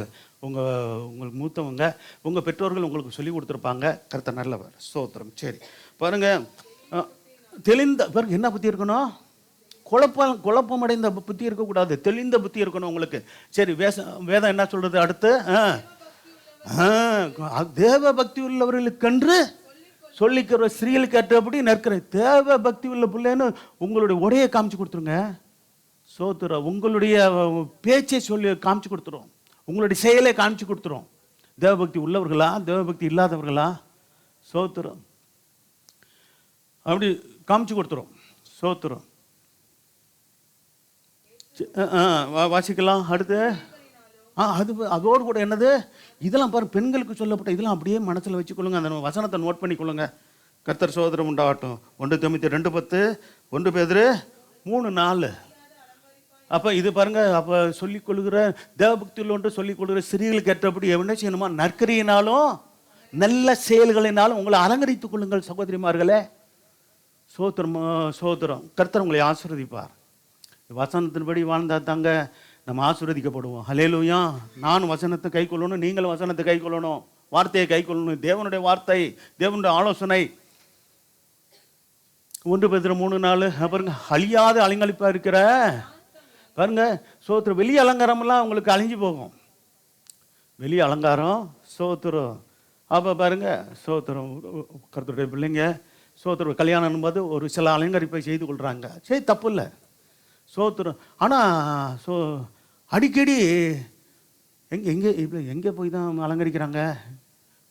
உங்களுக்கு மூத்தவங்க, உங்கள் பெற்றோர்கள் உங்களுக்கு சொல்லி கொடுத்துருப்பாங்க. கர்த்தர் நல்லவர். ஸ்தோத்திரம். சரி, பாருங்கள். தெளிந்த பாருங்க, என்ன புத்தி இருக்கணும்? குழப்பமடைந்த புத்தி இருக்கக்கூடாது, தெளிந்த புத்தி இருக்கணும் உங்களுக்கு. சரி, வேதம் என்ன சொல்கிறது அடுத்து? தேவ பக்தி உள்ளவர்களுக்கென்று சொல்லிக்கிற ஸ்திரீகள் கேட்டபடி நிற்கிற தேவ பக்தி உள்ள பிள்ளைன்னு உங்களுடைய உடையை காமிச்சு கொடுத்துருங்க. சோத்திரம். உங்களுடைய பேச்சை சொல்லி காமிச்சு கொடுத்துரும், உங்களுடைய செயலை காமிச்சு கொடுத்துரும். தேவபக்தி உள்ளவர்களா தேவபக்தி இல்லாதவர்களா? சோத்திரம். அப்படி காமிச்சு கொடுத்துரும். சோத்திரம். வாசிக்கலாம் அடுத்து. அதோடு கூட என்னது, இதெல்லாம் பாரு, பெண்களுக்கு சொல்லப்பட்ட இதெல்லாம் அப்படியே மனசில் வச்சுக்கொள்ளுங்க. அந்த வசனத்தை நோட் பண்ணிக்கொள்ளுங்க. கர்த்தர் சோதரம் உண்டாகட்டும். 1 தீமோத்தேயு 2:10, 1 பேதுரு 3:4. அப்போ இது பாருங்க, அப்போ சொல்லிக் கொள்கிற தேவபக்தியில் ஒன்று சொல்லிக் கொள்கிற ஸ்திரீகளுக்கு ஏற்றபடி என்ன செய்யணுமா? நற்கரியினாலும் நல்ல செயல்களினாலும் உங்களை அலங்கரித்துக் கொள்ளுங்கள் சகோதரிமார்களே. சோத்திரம் சோத்திரம். கர்த்தர் உங்களை ஆசீர்வதிப்பார். வசனத்தின்படி வாழ்ந்தா தாங்க நம்ம ஆசீர்வதிக்கப்படுவோம். ஹல்லேலூயா. நானும் வசனத்தை கை கொள்ளணும், நீங்களும் வசனத்தை கை கொள்ளணும், வார்த்தையை கை கொள்ளணும். தேவனுடைய வார்த்தை, தேவனுடைய ஆலோசனை. 1 பேதுரு 3:4 பாருங்க. அழியாத அலங்கரிப்பாக இருக்கிற பாருங்க சோத்திரம். வெளி அலங்காரமெல்லாம் உங்களுக்கு அழிஞ்சு போகும். வெளி அலங்காரம் சோத்திரம். அப்போ பாருங்க சோத்திரம். கர்த்தருடைய பிள்ளைங்க சோத்திரம் கல்யாணம் போது ஒரு சில அலங்கரிப்பை செய்து கொள்கிறாங்க. சரி, தப்பு இல்லை. சோத்திரம். ஆனால் அடிக்கடி எங்கே போய் தான் அலங்கரிக்கிறாங்க.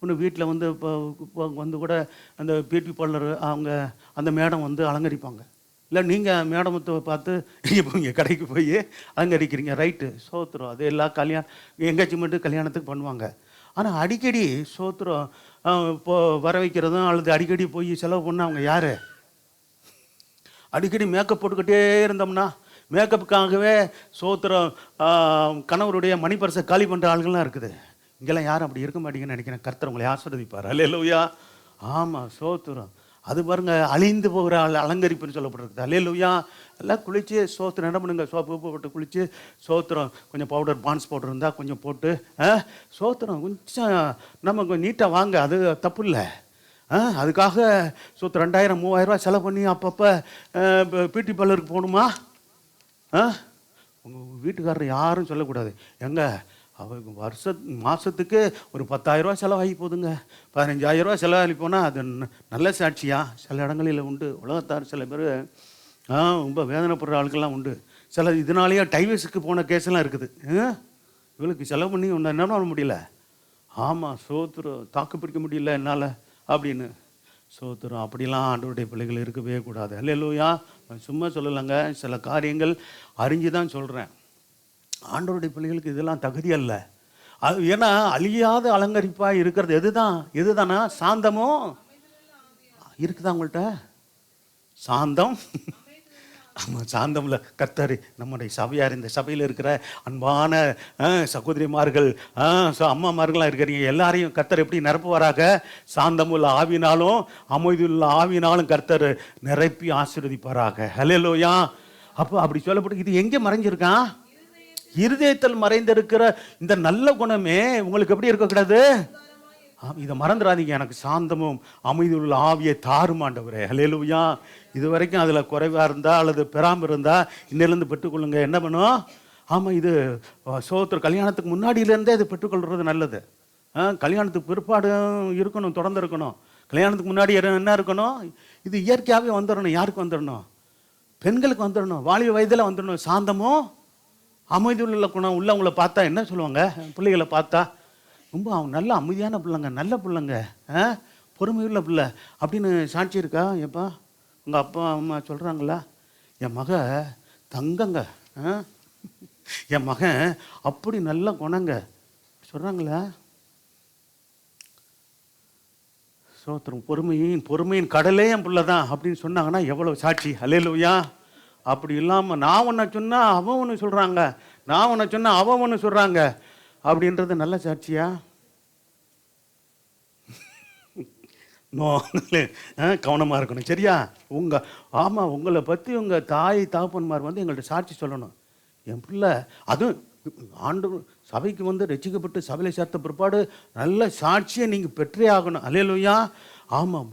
ஒன்று வீட்டில் வந்து இப்போ வந்து கூட அந்த பியூட்டி பார்லர் அவங்க அந்த மேடம் வந்து அலங்கரிப்பாங்க. இல்லை நீங்கள் மேடமத்தை பார்த்து இப்போ இங்கே கடைக்கு போய் அலங்கரிக்கிறீங்க. ரைட்டு, சோத்திரம். அது எல்லா எங்கேஜ்மெண்ட்டு கல்யாணத்துக்கு பண்ணுவாங்க. ஆனால் அடிக்கடி சோத்திரம் இப்போது வர வைக்கிறதும் அல்லது அடிக்கடி போய் செலவு பண்ண அவங்க யார்? அடிக்கடி மேக்கப் போட்டுக்கிட்டே இருந்தோம்னா, மேக்கப்புக்காகவே சோத்திரம் கணவருடைய மணி பரிசை காலி பண்ணுற ஆளுகள்லாம் இருக்குது. இங்கெல்லாம் யாரும் அப்படி இருக்க மாட்டீங்கன்னு நினைக்கிறேன். கர்த்தர் உங்களை ஆசீர்வதிப்பார். அல்லேலூயா. ஆமாம், சோத்திரம். அது பாருங்க, அழிந்து போகிற அலங்கரிப்புன்னு சொல்லப்பட்டிருக்குது. அல்லேலூயா. எல்லாம் குளிச்சு சோத்திரம் என்ன பண்ணுங்க, சோப்பு போட்டு குளிச்சு சோத்திரம். கொஞ்சம் பவுடர், பான்ஸ் பவுடர் இருந்தால் கொஞ்சம் போட்டு சோத்திரம் கொஞ்சம் நம்ம கொஞ்சம் நீட்டாக வாங்க. அது தப்பு இல்லை. அதுக்காக சோத்திரம் 2000 3000 செலவு பண்ணி அப்பப்போ பியூட்டி பார்லருக்கு போகணுமா? உங்கள் வீட்டுக்காரர் யாரும் சொல்லக்கூடாது. அவங்க மாதத்துக்கு ஒரு 10,000 செலவாகி போகுதுங்க, 15,000 செலவாகி போனால் அது நல்ல சாட்சியா? சில இடங்களில் உண்டு. உலகத்தார் சில பேர் ரொம்ப வேதனைப்படுற ஆளுக்கெல்லாம் உண்டு. சில இதனாலேயே டைவர்ஸுக்கு போன கேஸெல்லாம் இருக்குது. இவளுக்கு செலவு பண்ணி ஒன்று என்ன பண்ண முடியல. ஆமாம், சோத்திரம். தாக்கு பிடிக்க முடியல என்னால் அப்படின்னு. சோத்திரம். அப்படிலாம் ஆண்டவருடைய பிள்ளைகள் இருக்கவே கூடாது. அல்லேலூயா. சும்மா சொல்லலைங்க, சில காரியங்கள் அறிஞ்சு தான் சொல்கிறேன். ஆண்டவருடைய பிள்ளைகளுக்கு இதெல்லாம் தகுதி அல்ல. அது ஏன்னா அழியாத அலங்கரிப்பாக இருக்கிறது எதுதானா? சாந்தமும் இருக்குதா உங்கள்கிட்ட? சாந்தம். ஆமாம், சாந்தமில் கர்த்தர் நம்முடைய சபையார், இந்த சபையில் இருக்கிற அன்பான சகோதரிமார்கள், அம்மாமார்களாக இருக்கிறீங்க, எல்லாரையும் கர்த்தர் எப்படி நிரப்புவாராக? சாந்தமுள்ள ஆவினாலும் அமைதியுள்ள ஆவினாலும் கர்த்தர் நிரப்பி ஆசீர்வதிப்பாராக. ஹல்லேலூயா. அப்போ அப்படி சொல்லப்பட்டு இது எங்கே மறைஞ்சிருக்கான்? இருதயத்தில் மறைந்திருக்கிற இந்த நல்ல குணமே உங்களுக்கு எப்படி இருக்கக்கூடாது? இதை மறந்துடாதீங்க. எனக்கு சாந்தமும் அமைதியுள்ள ஆவியை தாரும் ஆண்டவரே. ஹல்லேலூயா. இது வரைக்கும் அதில் குறைவாக இருந்தால் அல்லது பெறாமல் இருந்தால் இன்னிலேருந்து பெற்றுக்கொள்ளுங்க. என்ன பண்ணும்? ஆமாம், இது சோத்திர கல்யாணத்துக்கு முன்னாடியிலேருந்தே இது பெற்றுக்கொள்கிறது நல்லது. கல்யாணத்துக்கு பிற்பாடு இருக்கணும், தொடர்ந்து இருக்கணும். கல்யாணத்துக்கு முன்னாடி என்ன இருக்கணும்? இது இயற்கையாகவே வந்துடணும். யாருக்கு வந்துடணும்? பெண்களுக்கு வந்துடணும். வாலிப வயதில் வந்துடணும். சாந்தமும் அமைதியுள்ள குணம் உள்ளவங்களை பார்த்தா என்ன சொல்லுவாங்க? பிள்ளைகளை பார்த்தா ரொம்ப அவங்க நல்ல அமைதியான பிள்ளைங்க, நல்ல பிள்ளைங்க, பொறுமையுள்ள பிள்ளை அப்படின்னு சாட்சி இருக்கா? எப்பா உங்கள் அப்பா அம்மா சொல்கிறாங்களா? என் மக தங்கங்க, என் மகன் அப்படி நல்ல குணங்க சொல்கிறாங்களா? சோத்திரம். பொறுமையின் கடலே என் பிள்ளை தான் அப்படின்னு சொன்னாங்கன்னா எவ்வளோ சாட்சி. அல்லேலூயா. அப்படி இல்லாமல் நான் ஒன்று சொன்னால் அவன் ஒன்று சொல்கிறாங்க, நான் ஒன்று சொன்னால் அவன் ஒன்று சொல்கிறாங்க அப்படின்றது நல்ல சாட்சியா? நோ. கவனமாக இருக்கணும். சரியா? ஆமாம், உங்களை பற்றி உங்கள் தாய் தகப்பன்மார் வந்து எங்கள்கிட்ட சாட்சி சொல்லணும். என் பிள்ளை அதுவும் ஆண்டு சபைக்கு வந்து ரட்சிக்கப்பட்டு சபையில் சேர்த்த பிற்பாடு நல்ல சாட்சியை நீங்கள் பெற்றே ஆகணும். அல்லேலூயா. ஆமாம்,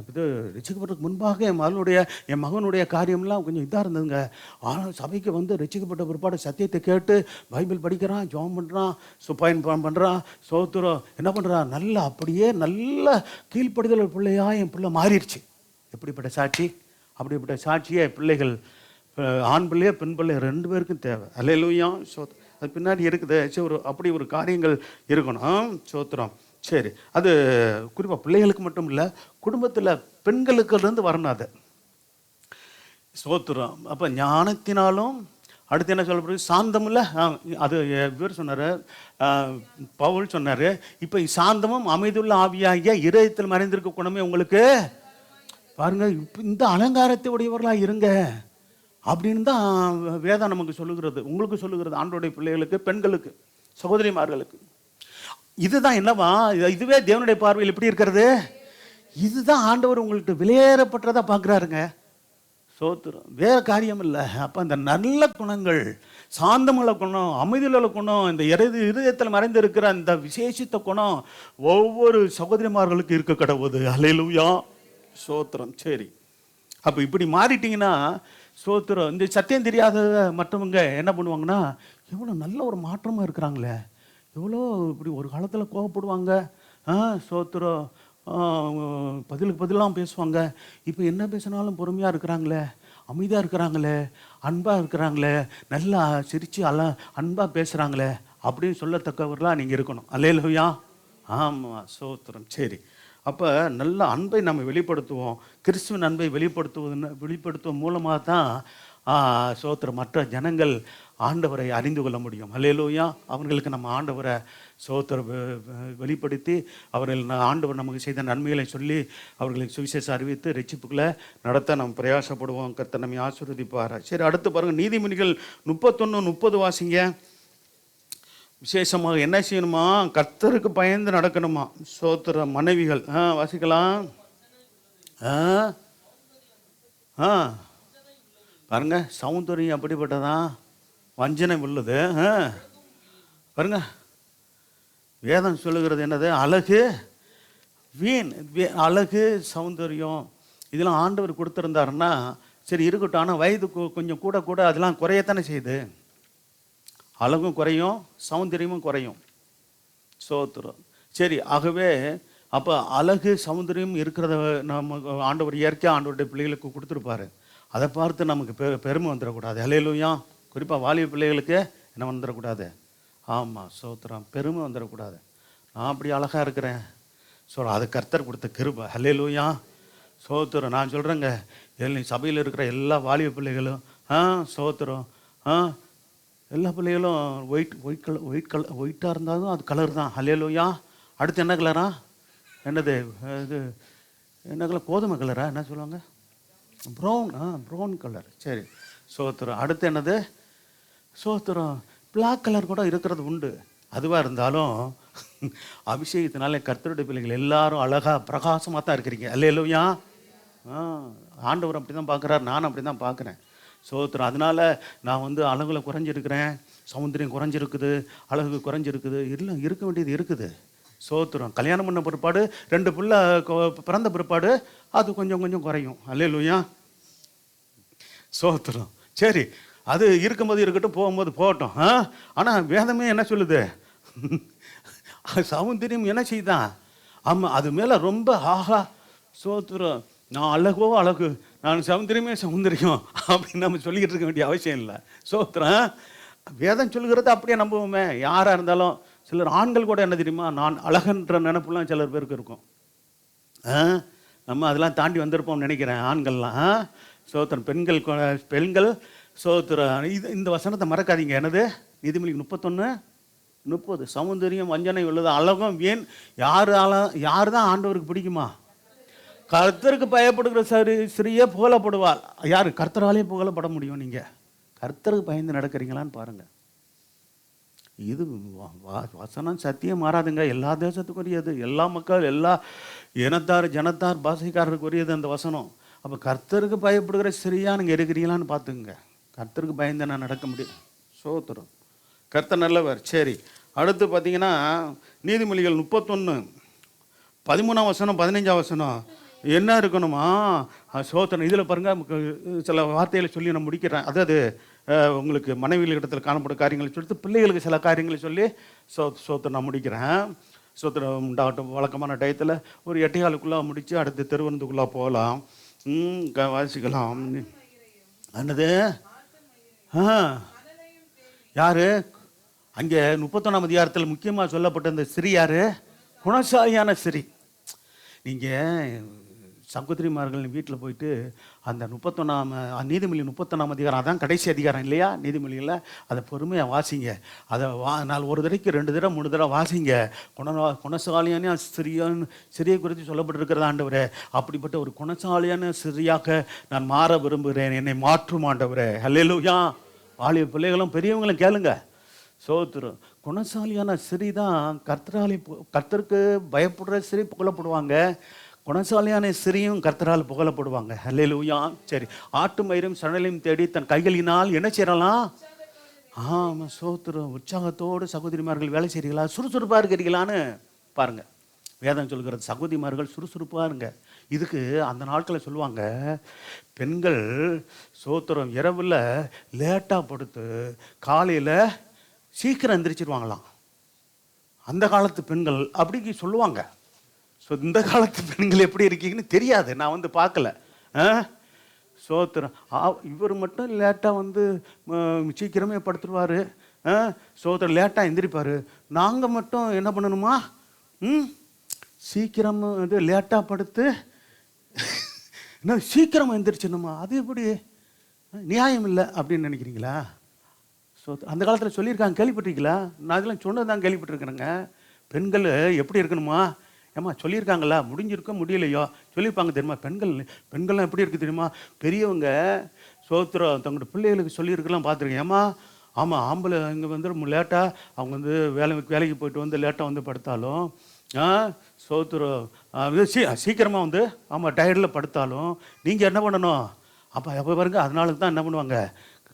இது ரட்சிக்கப்பட்டதுக்கு முன்பாக என் மகனுடைய காரியம்லாம் கொஞ்சம் இதாக இருந்ததுங்க. ஆனால் சபைக்கு வந்து ரட்சிக்கப்பட்ட பிற்பாடு சத்தியத்தை கேட்டு பைபிள் படிக்கிறான், ஜெபம் பண்ணுறான், சுப்பாயின் பண்ணுறான், சோத்திரம் என்ன பண்ணுறான், நல்லா அப்படியே நல்ல கீழ்ப்படுதல் பிள்ளையா என் பிள்ளை மாறிடுச்சு. எப்படிப்பட்ட சாட்சி? அப்படிப்பட்ட சாட்சியே பிள்ளைகள், ஆண் பிள்ளையே பெண் பிள்ளை 2 பேருக்கும் தேவை. அல்லேலூயா. அது பின்னாடி இருக்குது. சரி, அப்படி ஒரு காரியங்கள் இருக்கணும். சோத்திரம். சரி, அது குறிப்பாக பிள்ளைகளுக்கு மட்டும் இல்லை, குடும்பத்தில் பெண்களுக்குலேருந்து வரணும் அது. சோத்திரம். அப்போ ஞானத்தினாலும் அடுத்து என்ன சொல்லப்படுது? சாந்தமில்ல. அது இவர் சொன்னார், பவுல் சொன்னார், இப்போ சாந்தமும் அமைதியுள்ள ஆவியாகிய இதயத்தில் மறைந்திருக்க குணமே உங்களுக்கு பாருங்க. இப்போ இந்த அலங்காரத்தை உடையவர்களாக இருங்க அப்படின்னு தான் வேதம் நமக்கு சொல்லுகிறது, உங்களுக்கு சொல்லுகிறது, ஆண்டோடைய பிள்ளைகளுக்கு, பெண்களுக்கு, சகோதரிமார்களுக்கு. இதுதான் என்னவா, இதுவே தேவனுடைய பார்வையில் எப்படி இருக்கிறது? இதுதான் ஆண்டவர் உங்கள்கிட்ட விலையேறப்பட்டதா பார்க்குறாருங்க. சோத்திரம், வேற காரியம் இல்லை. அப்போ அந்த நல்ல குணங்கள், சாந்தமுள்ள குணம், அமைதியுள்ள குணம், இந்த இருதயத்தில் மறைந்து இருக்கிற அந்த விசேஷித்த குணம் ஒவ்வொரு சகோதரிமார்களுக்கு இருக்க கடவுது. அல்லேலூயா, சோத்திரம். சரி, அப்போ இப்படி மாறிட்டீங்கன்னா சோத்திரம். இந்த சத்தியம் தெரியாத மற்றவங்க என்ன பண்ணுவாங்கன்னா, எவ்வளோ நல்ல ஒரு மாற்றமாக இருக்கிறாங்களே, எவ்வளோ இப்படி ஒரு காலத்தில் கோவப்படுவாங்க, சோத்திரம், பதிலுக்கு பதிலாம் பேசுவாங்க, இப்போ என்ன பேசினாலும் பொறுமையாக இருக்கிறாங்களே, அமைதியாக இருக்கிறாங்களே, அன்பாக இருக்கிறாங்களே, நல்லா சிரித்து அன்பாக பேசுகிறாங்களே அப்படின்னு சொல்லத்தக்கவர்களாக நீங்கள் இருக்கணும். அல்லேலூயா. ஆமாம், சோத்திரம். சரி, அப்போ நல்ல அன்பை நம்ம வெளிப்படுத்துவோம். கிறிஸ்துவின் அன்பை வெளிப்படுத்துவதன் மூலமாக தான் சோத்திரம் மற்ற ஜனங்கள் ஆண்டவரை அறிந்து கொள்ள முடியும். அல்லேலூயா. அவர்களுக்கு நம்ம ஆண்டவரை சோத்திரம் வெளிப்படுத்தி அவர்கள் ஆண்டவர் நமக்கு செய்த நன்மைகளை சொல்லி அவர்களுக்கு சுவிசேஷம் அறிவித்து ரட்சிப்புகளை நடத்த நம்ம பிரயாசப்படுவோம். கர்த்தர் நம்மை ஆசீர்வதிப்பார். சரி, அடுத்து பாருங்கள், நீதிமொழிகள் 31:30 வாசிங்க. விசேஷமாக என்ன செய்யணுமா? கர்த்தருக்கு பயந்து நடக்கணுமா. சோத்திர மனைவிகள் வாசிக்கலாம். பாருங்க, சௌந்தரியம் அப்படிப்பட்டதான், வஞ்சனை உள்ளது. பாருங்க, வேதம் சொல்லுகிறது என்னது? அழகு வீண். அழகு சௌந்தரியம் இதெல்லாம் ஆண்டவர் கொடுத்துருந்தாருன்னா சரி இருக்கட்டும். ஆனால் வயது கொஞ்சம் கூட கூட அதெல்லாம் குறையத்தானே செய்யுது. அழகும் குறையும், சௌந்தரியமும் குறையும். சோத்திரம். சரி, ஆகவே அப்போ அழகு சௌந்தரியம் இருக்கிறத நம்ம ஆண்டவர் இயற்கையாக ஆண்டவருடைய பிள்ளைகளுக்கு கொடுத்துருப்பாரு. அதை பார்த்து நமக்கு பெருமை வந்துடக்கூடாது. அல்லேலூயா. குறிப்பாக வாலிப பிள்ளைகளுக்கு என்ன வந்துடக்கூடாது? ஆமாம், சோத்திரம், பெருமை வந்துடக்கூடாது. நான் அப்படி அழகாக இருக்கிறேன் அது கர்த்தர் கொடுத்த கிருபை. அல்லேலூயா, சோத்திரம். நான் சொல்கிறேங்க, சபையில் இருக்கிற எல்லா வாலிப பிள்ளைகளும் சோத்திரம், எல்லா பிள்ளைகளும் ஒயிட்டாக இருந்தாலும் அது கலர் தான். அல்லேலூயா. அடுத்து என்ன கலரா? என்னது இது? என்ன கலர்? கோதுமை கலரா? என்ன சொல்லுவாங்க? ப்ரௌன். Brown colour. சரி, சோத்திரம். அடுத்து என்னது? சோத்திரம், பிளாக் கலர் கூட இருக்கிறது உண்டு. அதுவாக இருந்தாலும் அபிஷேகத்தினால கர்த்தருடைய பிள்ளைகள் எல்லாரும் அழகாக பிரகாசமாக தான் இருக்கிறீங்க. அல்லேலூயா. ஆண்டவர் அப்படி தான் பார்க்குறாரு, நானும் அப்படி தான் பார்க்குறேன். சோத்திரம். அதனால் நான் அழகுல குறைஞ்சிருக்கிறேன், சௌந்தரியம் குறைஞ்சிருக்குது, அழகு குறைஞ்சிருக்குது. இல்லை, இருக்க வேண்டியது இருக்குது. சோத்திரம். கல்யாணம் பண்ண பிற்பாடு 2 பிள்ளை பிறந்த பிற்பாடு அது கொஞ்சம் கொஞ்சம் குறையும். அல்லேலூயா, சோத்திரம். சரி, அது இருக்கும்போது இருக்கட்டும், போகும்போது போகட்டும். ஆனால் வேதமே என்ன சொல்லுது? சௌந்தரியம் என்ன செய்தான்? ஆமாம், அது மேலே ரொம்ப ஆஹா சோத்திரம், நான் அழகோ அழகு, நான் சௌந்தரியமே சௌந்தரியம் அப்படின்னு நம்ம சொல்லிக்கிட்டு இருக்க வேண்டிய அவசியம் இல்லை. சோத்திரம். வேதம் சொல்லுகிறத அப்படியே நம்புவோமே. யாராக இருந்தாலும், சிலர் ஆண்கள் கூட என்ன தெரியுமா, நான் அழகன்ற நினைப்புலாம் சிலர் பேருக்கு இருக்கும். நம்ம அதெல்லாம் தாண்டி வந்திருப்போம்னு நினைக்கிறேன், ஆண்கள்லாம். சோத்திரம். பெண்கள் சோத்திரம். இந்த வசனத்தை மறக்காதீங்க. என்னது? நீதிமொழி 31:30. சௌந்தரியம் வஞ்சனை உள்ளது, அழகும் வீண். யார் தான் ஆண்டவருக்கு பிடிக்குமா? கர்த்தருக்கு பயப்படுகிற ஸ்திரீயே புகழப்படுவாள். யார்? கர்த்தராலே புகழப்பட முடியும். நீங்கள் கர்த்தருக்கு பயந்து நடக்கிறீங்களான்னு பாருங்கள். இது வசனம் சத்தியம் மாறாதுங்க. எல்லா தேசத்துக்குரியது, எல்லா மக்கள், எல்லா இனத்தார், ஜனத்தார், பாஷைக்காரருக்குரியது அந்த வசனம். அப்போ கர்த்தருக்கு பயப்படுகிற ஸ்திரீயா நீங்கள் இருக்கிறீங்களான்னு பார்த்துங்க. கர்த்தருக்கு பயந்து நான் நடக்க முடியும். சோத்திரம். கர்த்தர் நல்லவர். சரி, அடுத்து பார்த்தீங்கன்னா நீதிமொழிகள் 31:13 வசனம், 15 வசனம் என்ன இருக்கணுமா? சோத்திரம். இதில் பாருங்கள், சில வார்த்தைகளை சொல்லி நான் முடிக்கிறேன். அதாவது உங்களுக்கு மனைவியில் இடத்துல காணப்படும் காரியங்களை சொல்லிட்டு பிள்ளைகளுக்கு சில காரியங்களை சொல்லி சோத்திரம் நான் முடிக்கிறேன். சோத்திரம் உண்டாகட்டும். வழக்கமான டயத்தில் ஒரு 8:15 முடித்து அடுத்து திருவனந்தகுள்ளே போகலாம், வாசிக்கலாம். என்னது? யாரு? அங்கே 31ஆம் அதிகாரத்தில் முக்கியமாக சொல்லப்பட்ட இந்த ஸ்திரீ யாரு? குணசாலியான ஸ்திரீ. நீங்கள் சகோதரிமார்கள் வீட்டில் போயிட்டு அந்த 31ஆம் நீதிமொழி 31ஆம் அதிகாரம், அதான் கடைசி அதிகாரம் இல்லையா நீதிமொழியில், அதை பொறுமையாக வாசிங்க. அதை நாள் ஒரு தடவைக்கு 2 தடவை 3 தடவை வாசிங்க. குணசாலியான சிறியை குறித்து சொல்லப்பட்டிருக்கிறது. ஆண்டவரே, அப்படிப்பட்ட ஒரு குணசாலியான சிறியாக நான் மாற விரும்புகிறேன், என்னை மாற்றும் ஆண்டவரே. அல்லேலூயா. வாலிப பிள்ளைகளும் பெரியவங்களும் கேளுங்க. சோத்திரம். குணசாலியான சிறி தான் கர்த்தருக்கு பயப்படுற சிறி புகழப்படுவாங்க. குணசாலியான சிறியும் கர்த்தரால் புகழப்படுவாங்க. அல்லேலூயா. சரி, ஆட்டு மயிரும் சணலையும் தேடி தன் கைகளினால் என்ன செய்யலாம்? ஆமாம், சோத்திரம். உற்சாகத்தோடு சகோதரிமார்கள் வேலை செய்கிறீங்களா? சுறுசுறுப்பாக இருக்கிறீங்களான்னு பாருங்க. வேதம் சொல்கிறது சகோதரிமார்கள் சுறுசுறுப்பாக இருங்க. இதுக்கு அந்த நாட்களில் சொல்லுவாங்க, பெண்கள் சோத்திரம் இரவில் லேட்டாக படுத்து காலையில் சீக்கிரம் எந்திரிச்சிருவாங்களாம். அந்த காலத்து பெண்கள் அப்படி சொல்லுவாங்க. ஸோ இந்த காலத்து பெண்கள் எப்படி இருக்கீங்கன்னு தெரியாது, நான் வந்து பார்க்கல. சோத்திரம். இவர் மட்டும் லேட்டாக சீக்கிரமே படுத்துருவார். சோத்திரம் லேட்டாக எந்திரிப்பார். நாங்கள் மட்டும் என்ன பண்ணணுமா? சீக்கிரம் லேட்டாக படுத்து என்ன சீக்கிரமாக எந்திரிச்சிடணுமா? அது எப்படி நியாயம் இல்லை அப்படின்னு நினைக்கிறீங்களா? ஸோ அந்த காலத்தில் சொல்லியிருக்காங்க, கேள்விப்பட்டிருக்கீங்களா? நான் இதெல்லாம் சொன்னது தான் கேள்விப்பட்டிருக்கிறேங்க. பெண்கள் எப்படி இருக்கணுமா? ஏம்மா சொல்லியிருக்காங்களா? முடிஞ்சிருக்கோ முடியலையோ சொல்லியிருப்பாங்க தெரியுமா? பெண்கள்லாம் எப்படி இருக்குது தெரியுமா? பெரியவங்க சோத்திரம் தங்களோட பிள்ளைகளுக்கு சொல்லியிருக்கலாம் பார்த்துருக்கேன். ஏம்மா, ஆமாம், ஆம்பளை இங்கே வந்து லேட்டாக அவங்க வந்து வேலைக்கு போயிட்டு வந்து லேட்டாக வந்து படுத்தாலும் சோத்திரம் சீக்கிரமாக வந்து ஆமாம் டயர்டில் படுத்தாலும் நீங்கள் என்ன பண்ணணும்? அப்போ பாருங்க, அதனால தான் என்ன பண்ணுவாங்க,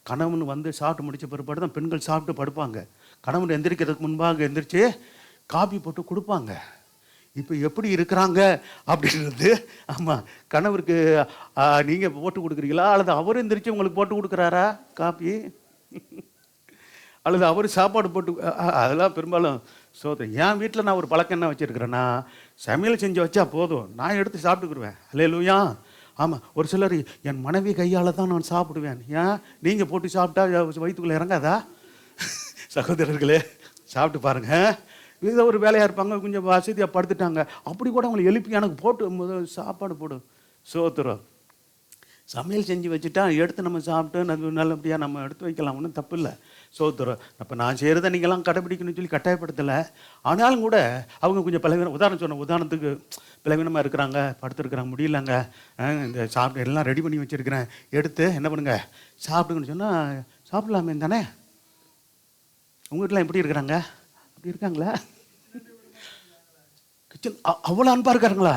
கணவன் வந்து சாப்பிட்டு முடிச்ச பிற்பாடு தான் பெண்கள் சாப்பிட்டு படுப்பாங்க. கணவன் எந்திரிக்கிறதுக்கு முன்பாக எந்திரிச்சு காபி போட்டு கொடுப்பாங்க. இப்போ எப்படி இருக்கிறாங்க அப்படின்றது, ஆமாம், கணவருக்கு நீங்கள் போட்டு கொடுக்குறீங்களா அல்லது அவர் எந்திரிச்சு உங்களுக்கு போட்டு கொடுக்குறாரா காபி, அல்லது அவர் சாப்பாடு போட்டு? அதெல்லாம் பெரும்பாலும் சோதனை. என் வீட்டில் நான் ஒரு பழக்கம் என்ன வச்சுருக்கிறேன்னா, சமையல் செஞ்சு வச்சா போதும், நான் எடுத்து சாப்பிட்டுக்குருவேன். அல்லேலூயா. ஆமாம், ஒரு சிலர் என் மனைவி கையால் தான் நான் சாப்பிடுவேன். ஏன் நீங்கள் போட்டு சாப்பிட்டா வயிற்றுக்குள்ளே இறங்காதா? சகோதரர்களே, சாப்பிட்டு பாருங்கள். இதை ஒரு வேலையாக இருப்பாங்க, கொஞ்சம் வசதியாக படுத்துட்டாங்க, அப்படி கூட அவங்களை எழுப்பி எனக்கு போட்டு சாப்பாடு போடு. சோத்திரம். சமையல் செஞ்சு வச்சுட்டா எடுத்து நம்ம சாப்பிட்டு நல்லபடியாக நம்ம எடுத்து வைக்கலாம், ஒன்றும் தப்பு இல்லை. சோத்திரம். அப்போ நான் செய்கிறத நீங்களாம் கடைப்பிடிக்கணும்னு சொல்லி கட்டாயப்படுத்தலை. ஆனாலும் கூட அவங்க கொஞ்சம் பலவீனம், உதாரணத்துக்கு பலவீனமாக இருக்கிறாங்க, படுத்துருக்குறாங்க, முடியலங்க, இந்த சாப்பிட்டு எல்லாம் ரெடி பண்ணி வச்சுருக்கிறேன், எடுத்து என்ன பண்ணுங்க சாப்பிடுங்கன்னு சொன்னால் சாப்பிடலாமே தானே? உங்கள் வீட்டில் எப்படி இருக்கிறாங்க? அப்படி இருக்காங்களா? கிச்சன் அவ்வளோ அன்பாக இருக்காருங்களா?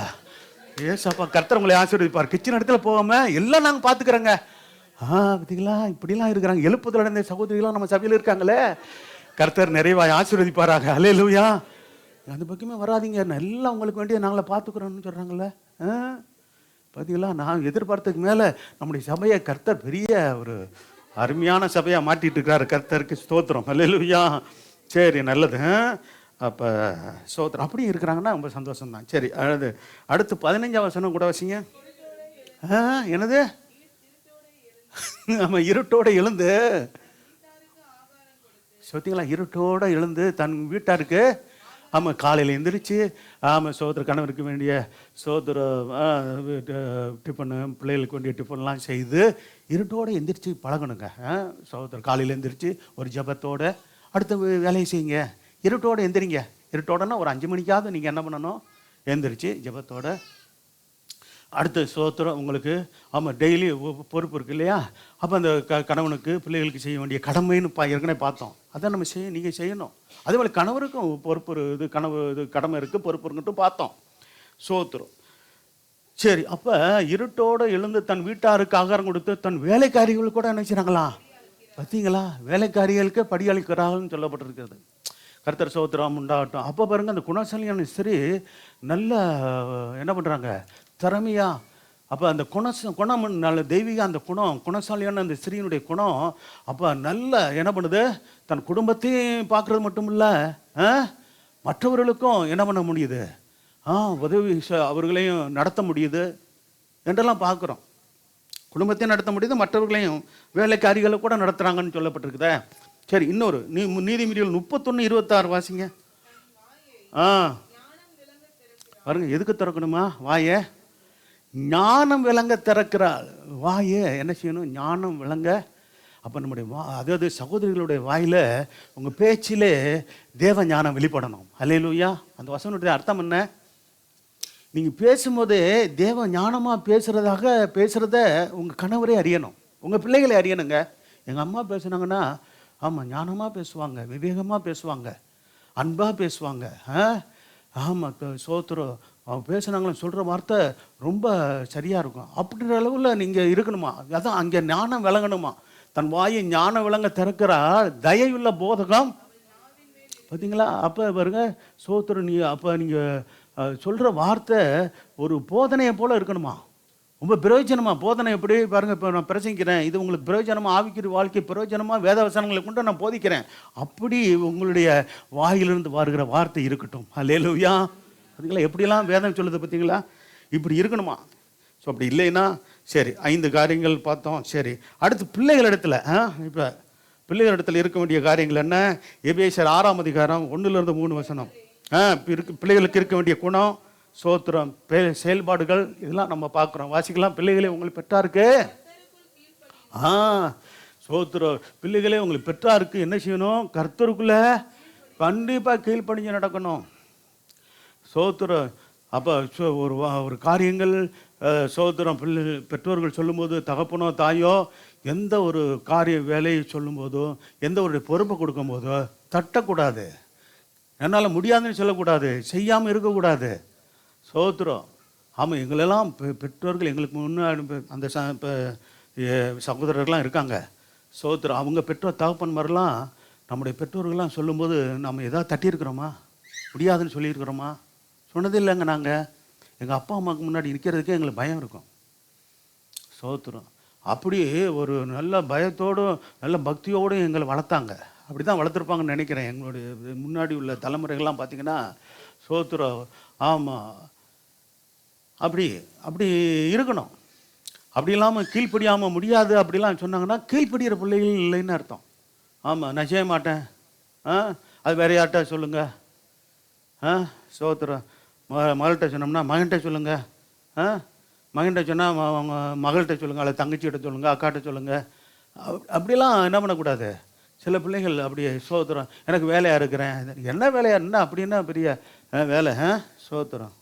ஏசாப்பா, கர்த்தர் உங்களை ஆசீர்வதிப்பார். கிச்சன் இடத்துல போகாமல் எல்லாம் நாங்கள் பார்த்துக்கிறோங்க. பார்த்தீங்களா, இப்படிலாம் இருக்கிறாங்க. எழுப்புதல் அடைந்த சகோதரிகளாம் நம்ம சபையில் இருக்காங்களே. கர்த்தர் நிறைவாய் ஆசீர்வதிப்பாராக. அல்லேலூயா. அந்த பக்கமே வராதிங்க, எல்லாம் உங்களுக்கு வேண்டிய நாங்கள பார்த்துக்குறோன்னு சொல்கிறாங்களே. பார்த்தீங்களா, நான் எதிர்பார்த்ததுக்கு மேலே நம்முடைய சபையை கர்த்தர் பெரிய ஒரு அருமையான சபையாக மாற்றிட்டு இருக்கிறாரு. கர்த்தருக்கு ஸ்தோத்திரம். அல்லேலூயா. சரி, நல்லது. அப்போ சோத்திரம் அப்படியும் இருக்கிறாங்கன்னா ரொம்ப சந்தோஷம்தான். சரி, அடுத்து 15ஆம் வசனம் கூட வசிங்க. என்னது? ஆமாம், இருட்டோடு எழுந்து. சொத்தீங்களா? இருட்டோடு எழுந்து தன் வீட்டாருக்கு, ஆமாம், காலையில் எழுந்திரிச்சு, ஆமாம், சோதர கணவருக்கு வேண்டிய சோதர டிஃபனு, பிள்ளைகளுக்கு வேண்டிய டிஃபன்லாம் செய்து இருட்டோடு எந்திரிச்சு பழகணுங்க. சோதர காலையில் எழுந்திரிச்சு ஒரு ஜபத்தோடு அடுத்த வேலையை செய்யுங்க. இருட்டோடு எந்திரிங்க. இருட்டோடனா ஒரு 5 மணிக்காவது நீங்கள் என்ன பண்ணணும்? எழுந்திரிச்சு ஜபத்தோட அடுத்த சோத்திரம் உங்களுக்கு. ஆமாம், டெய்லி பொறுப்பு இருக்குது இல்லையா? அப்போ அந்த கணவனுக்கு பிள்ளைகளுக்கு செய்ய வேண்டிய கடமைன்னு ஏற்கனவே பார்த்தோம். அதான் நம்ம நீங்கள் செய்யணும். அதே போல் கணவருக்கும் பொறுப்பு கடமை இருக்குது, பொறுப்பு இருக்குன்ட்டு பார்த்தோம். சோத்திரம். சரி, அப்போ இருட்டோடு எழுந்து தன் வீட்டாருக்கு ஆகாரம் கொடுத்து தன் வேலைக்காரிகள் கூட என்ன செய்கிறாங்களா? பார்த்தீங்களா, வேலைக்காரிகளுக்கு படியளிக்கிறாங்கன்னு சொல்லப்பட்டிருக்கிறது. கர்த்தர் சோத்திரம் உண்டாகட்டும். அப்போ பாருங்கள், அந்த குணசாலியான ஸ்திரீ நல்ல என்ன பண்ணுறாங்க, திறமையா. அப்போ அந்த குணம் நல்ல தெய்வீக அந்த குணசாலியான அந்த ஸ்திரீனுடைய குணம் அப்போ நல்ல என்ன பண்ணுது, தன் குடும்பத்தையும் பார்க்குறது மட்டும் இல்லை, மற்றவர்களுக்கும் என்ன பண்ண முடியுது, உதவி அவர்களையும் நடத்த முடியுது என்றெல்லாம் பார்க்குறோம். குடும்பத்தையும் நடத்த முடியுது, மற்றவர்களையும் வேலைக்காரிகளை கூட நடத்துகிறாங்கன்னு சொல்லப்பட்டிருக்குதே. சரி, இன்னொரு நீதிமொழிகள் 31:26 வாசிங்க. ஆ பாருங்க, எதுக்கு திறக்கணுமா வாயை? ஞானம் விளங்க திறக்கிறாள். வாயை என்ன செய்யணும்? ஞானம் விளங்க. அப்போ நம்முடைய அதாவது சகோதரிகளுடைய வாயில், உங்கள் பேச்சிலே தேவ ஞானம் வெளிப்படணும். அல்லேலூயா. அந்த வசனத்துடைய அர்த்தம் என்ன? நீங்கள் பேசும்போதே தேவ ஞானமாக பேசுகிறத உங்கள் கணவரே அறியணும், உங்கள் பிள்ளைகளை அறியணுங்க. எங்கள் அம்மா பேசுனாங்கன்னா, ஆமாம், ஞானமாக பேசுவாங்க, விவேகமாக பேசுவாங்க, அன்பாக பேசுவாங்க. ஆமாம், சோத்திரம், அவங்க பேசுனாங்களும் சொல்கிற வார்த்தை ரொம்ப சரியாக இருக்கும். அப்படின்ற அளவில் நீங்கள் இருக்கணுமா? அதான் அங்கே ஞானம் விளங்கணுமா? தன் வாயை ஞானம் விளங்க திறக்கிறாள், தயவுள்ள போதகம். பார்த்தீங்களா? அப்போ பாருங்க, சோத்திரம், அப்போ நீங்கள் சொல்கிற வார்த்தை ஒரு போதனையை போல் இருக்கணுமா? ரொம்ப பிரயோஜனமாக போதனை. எப்படி பாருங்கள், இப்போ நான் பிரசங்கிக்கிறேன், இது உங்களுக்கு பிரயோஜனமாக, ஆவிக்குரிய வாழ்க்கை பிரயோஜனமாக வேதவசனங்களை கொண்டு நான் போதிக்கிறேன். அப்படி உங்களுடைய வாயிலிருந்து வருகிற வார்த்தை இருக்கட்டும். அல்லேலூயா. பார்த்தீங்களா எப்படிலாம் வேதம் சொல்லுது? பார்த்தீங்களா? இப்படி இருக்கணுமா? ஸோ அப்படி இல்லைன்னா சரி, 5 காரியங்கள் பார்த்தோம். சரி, அடுத்து பிள்ளைகள் இடத்துல, இப்போ பிள்ளைகள் இடத்துல இருக்க வேண்டிய காரியங்கள் என்ன? எபேசியர் 6ஆம் அதிகாரம் 1-3 வசனம். பிள்ளைகளுக்கு இருக்க வேண்டிய குணம், சோத்திரம், செயல்பாடுகள், இதெல்லாம் நம்ம பார்க்குறோம். வாசிக்கலாம். பிள்ளைகளே உங்களுக்கு பெற்றாருக்கு, சோத்திரம், பிள்ளைகளே உங்களுக்கு பெற்றாருக்கு என்ன செய்யணும்? கர்த்தருக்குள்ள கண்டிப்பாக கீழ்ப்படிஞ்சு நடக்கணும். சோத்திரம். அப்போ ஒரு காரியங்கள் சோத்திரம், பெற்றோர்கள் சொல்லும்போது, தகப்பனோ தாயோ எந்த ஒரு காரிய வேலையை சொல்லும்போதோ, எந்த ஒரு பொறுப்பை கொடுக்கும்போதோ தட்டக்கூடாது, என்னால் முடியாதுன்னு சொல்லக்கூடாது, செய்யாமல் இருக்கக்கூடாது. சோத்திரம். ஆமாம், எங்களெல்லாம் பெற்றோர்கள் எங்களுக்கு முன்னாடி அந்த இப்போ சகோதரர்கள்லாம் இருக்காங்க. சோத்திரம். அவங்க பெற்றோர் தகப்பன் மாதிரிலாம் நம்முடைய பெற்றோர்கள்லாம் சொல்லும்போது நம்ம எதாவது தட்டியிருக்கிறோமா? முடியாதுன்னு சொல்லியிருக்கிறோமா? சொன்னது இல்லைங்க. நாங்கள் எங்கள் அப்பா அம்மாவுக்கு முன்னாடி நிற்கிறதுக்கே எங்களுக்கு பயம் இருக்கும். சோத்திரம். அப்படி ஒரு நல்ல பயத்தோடும் நல்ல பக்தியோடும் எங்களை வளர்த்தாங்க. அப்படி தான் வளர்த்துருப்பாங்கன்னு நினைக்கிறேன். எங்களுடைய முன்னாடி உள்ள தலைமுறைகள்லாம் பார்த்திங்கன்னா, சோத்திரம். ஆமாம், அப்படி இருக்கணும். அப்படி இல்லாமல் கீழ்ப்படியாமல் முடியாது அப்படிலாம் சொன்னாங்கன்னா கீழ்ப்படுகிற பிள்ளைகள் இல்லைன்னு அர்த்தம். ஆமாம், நான் செய்ய மாட்டேன், அது வேற யார்கிட்ட சொல்லுங்கள். சோத்திரம். மகள்கிட்ட சொன்னோம்னா மகன்கிட்ட சொல்லுங்கள், மகன்கிட்ட சொன்னால் அவங்க மகள்கிட்ட சொல்லுங்கள், அல்லது தங்கச்சிகிட்ட சொல்லுங்கள், அக்காட்ட சொல்லுங்கள். அப்படிலாம் என்ன பண்ணக்கூடாது. சில பிள்ளைகள் அப்படியே சோத்திரம், எனக்கு வேலையாக இருக்கிறேன், என்ன வேலையாக என்ன அப்படின்னா பெரிய வேலை. சோத்திரம்.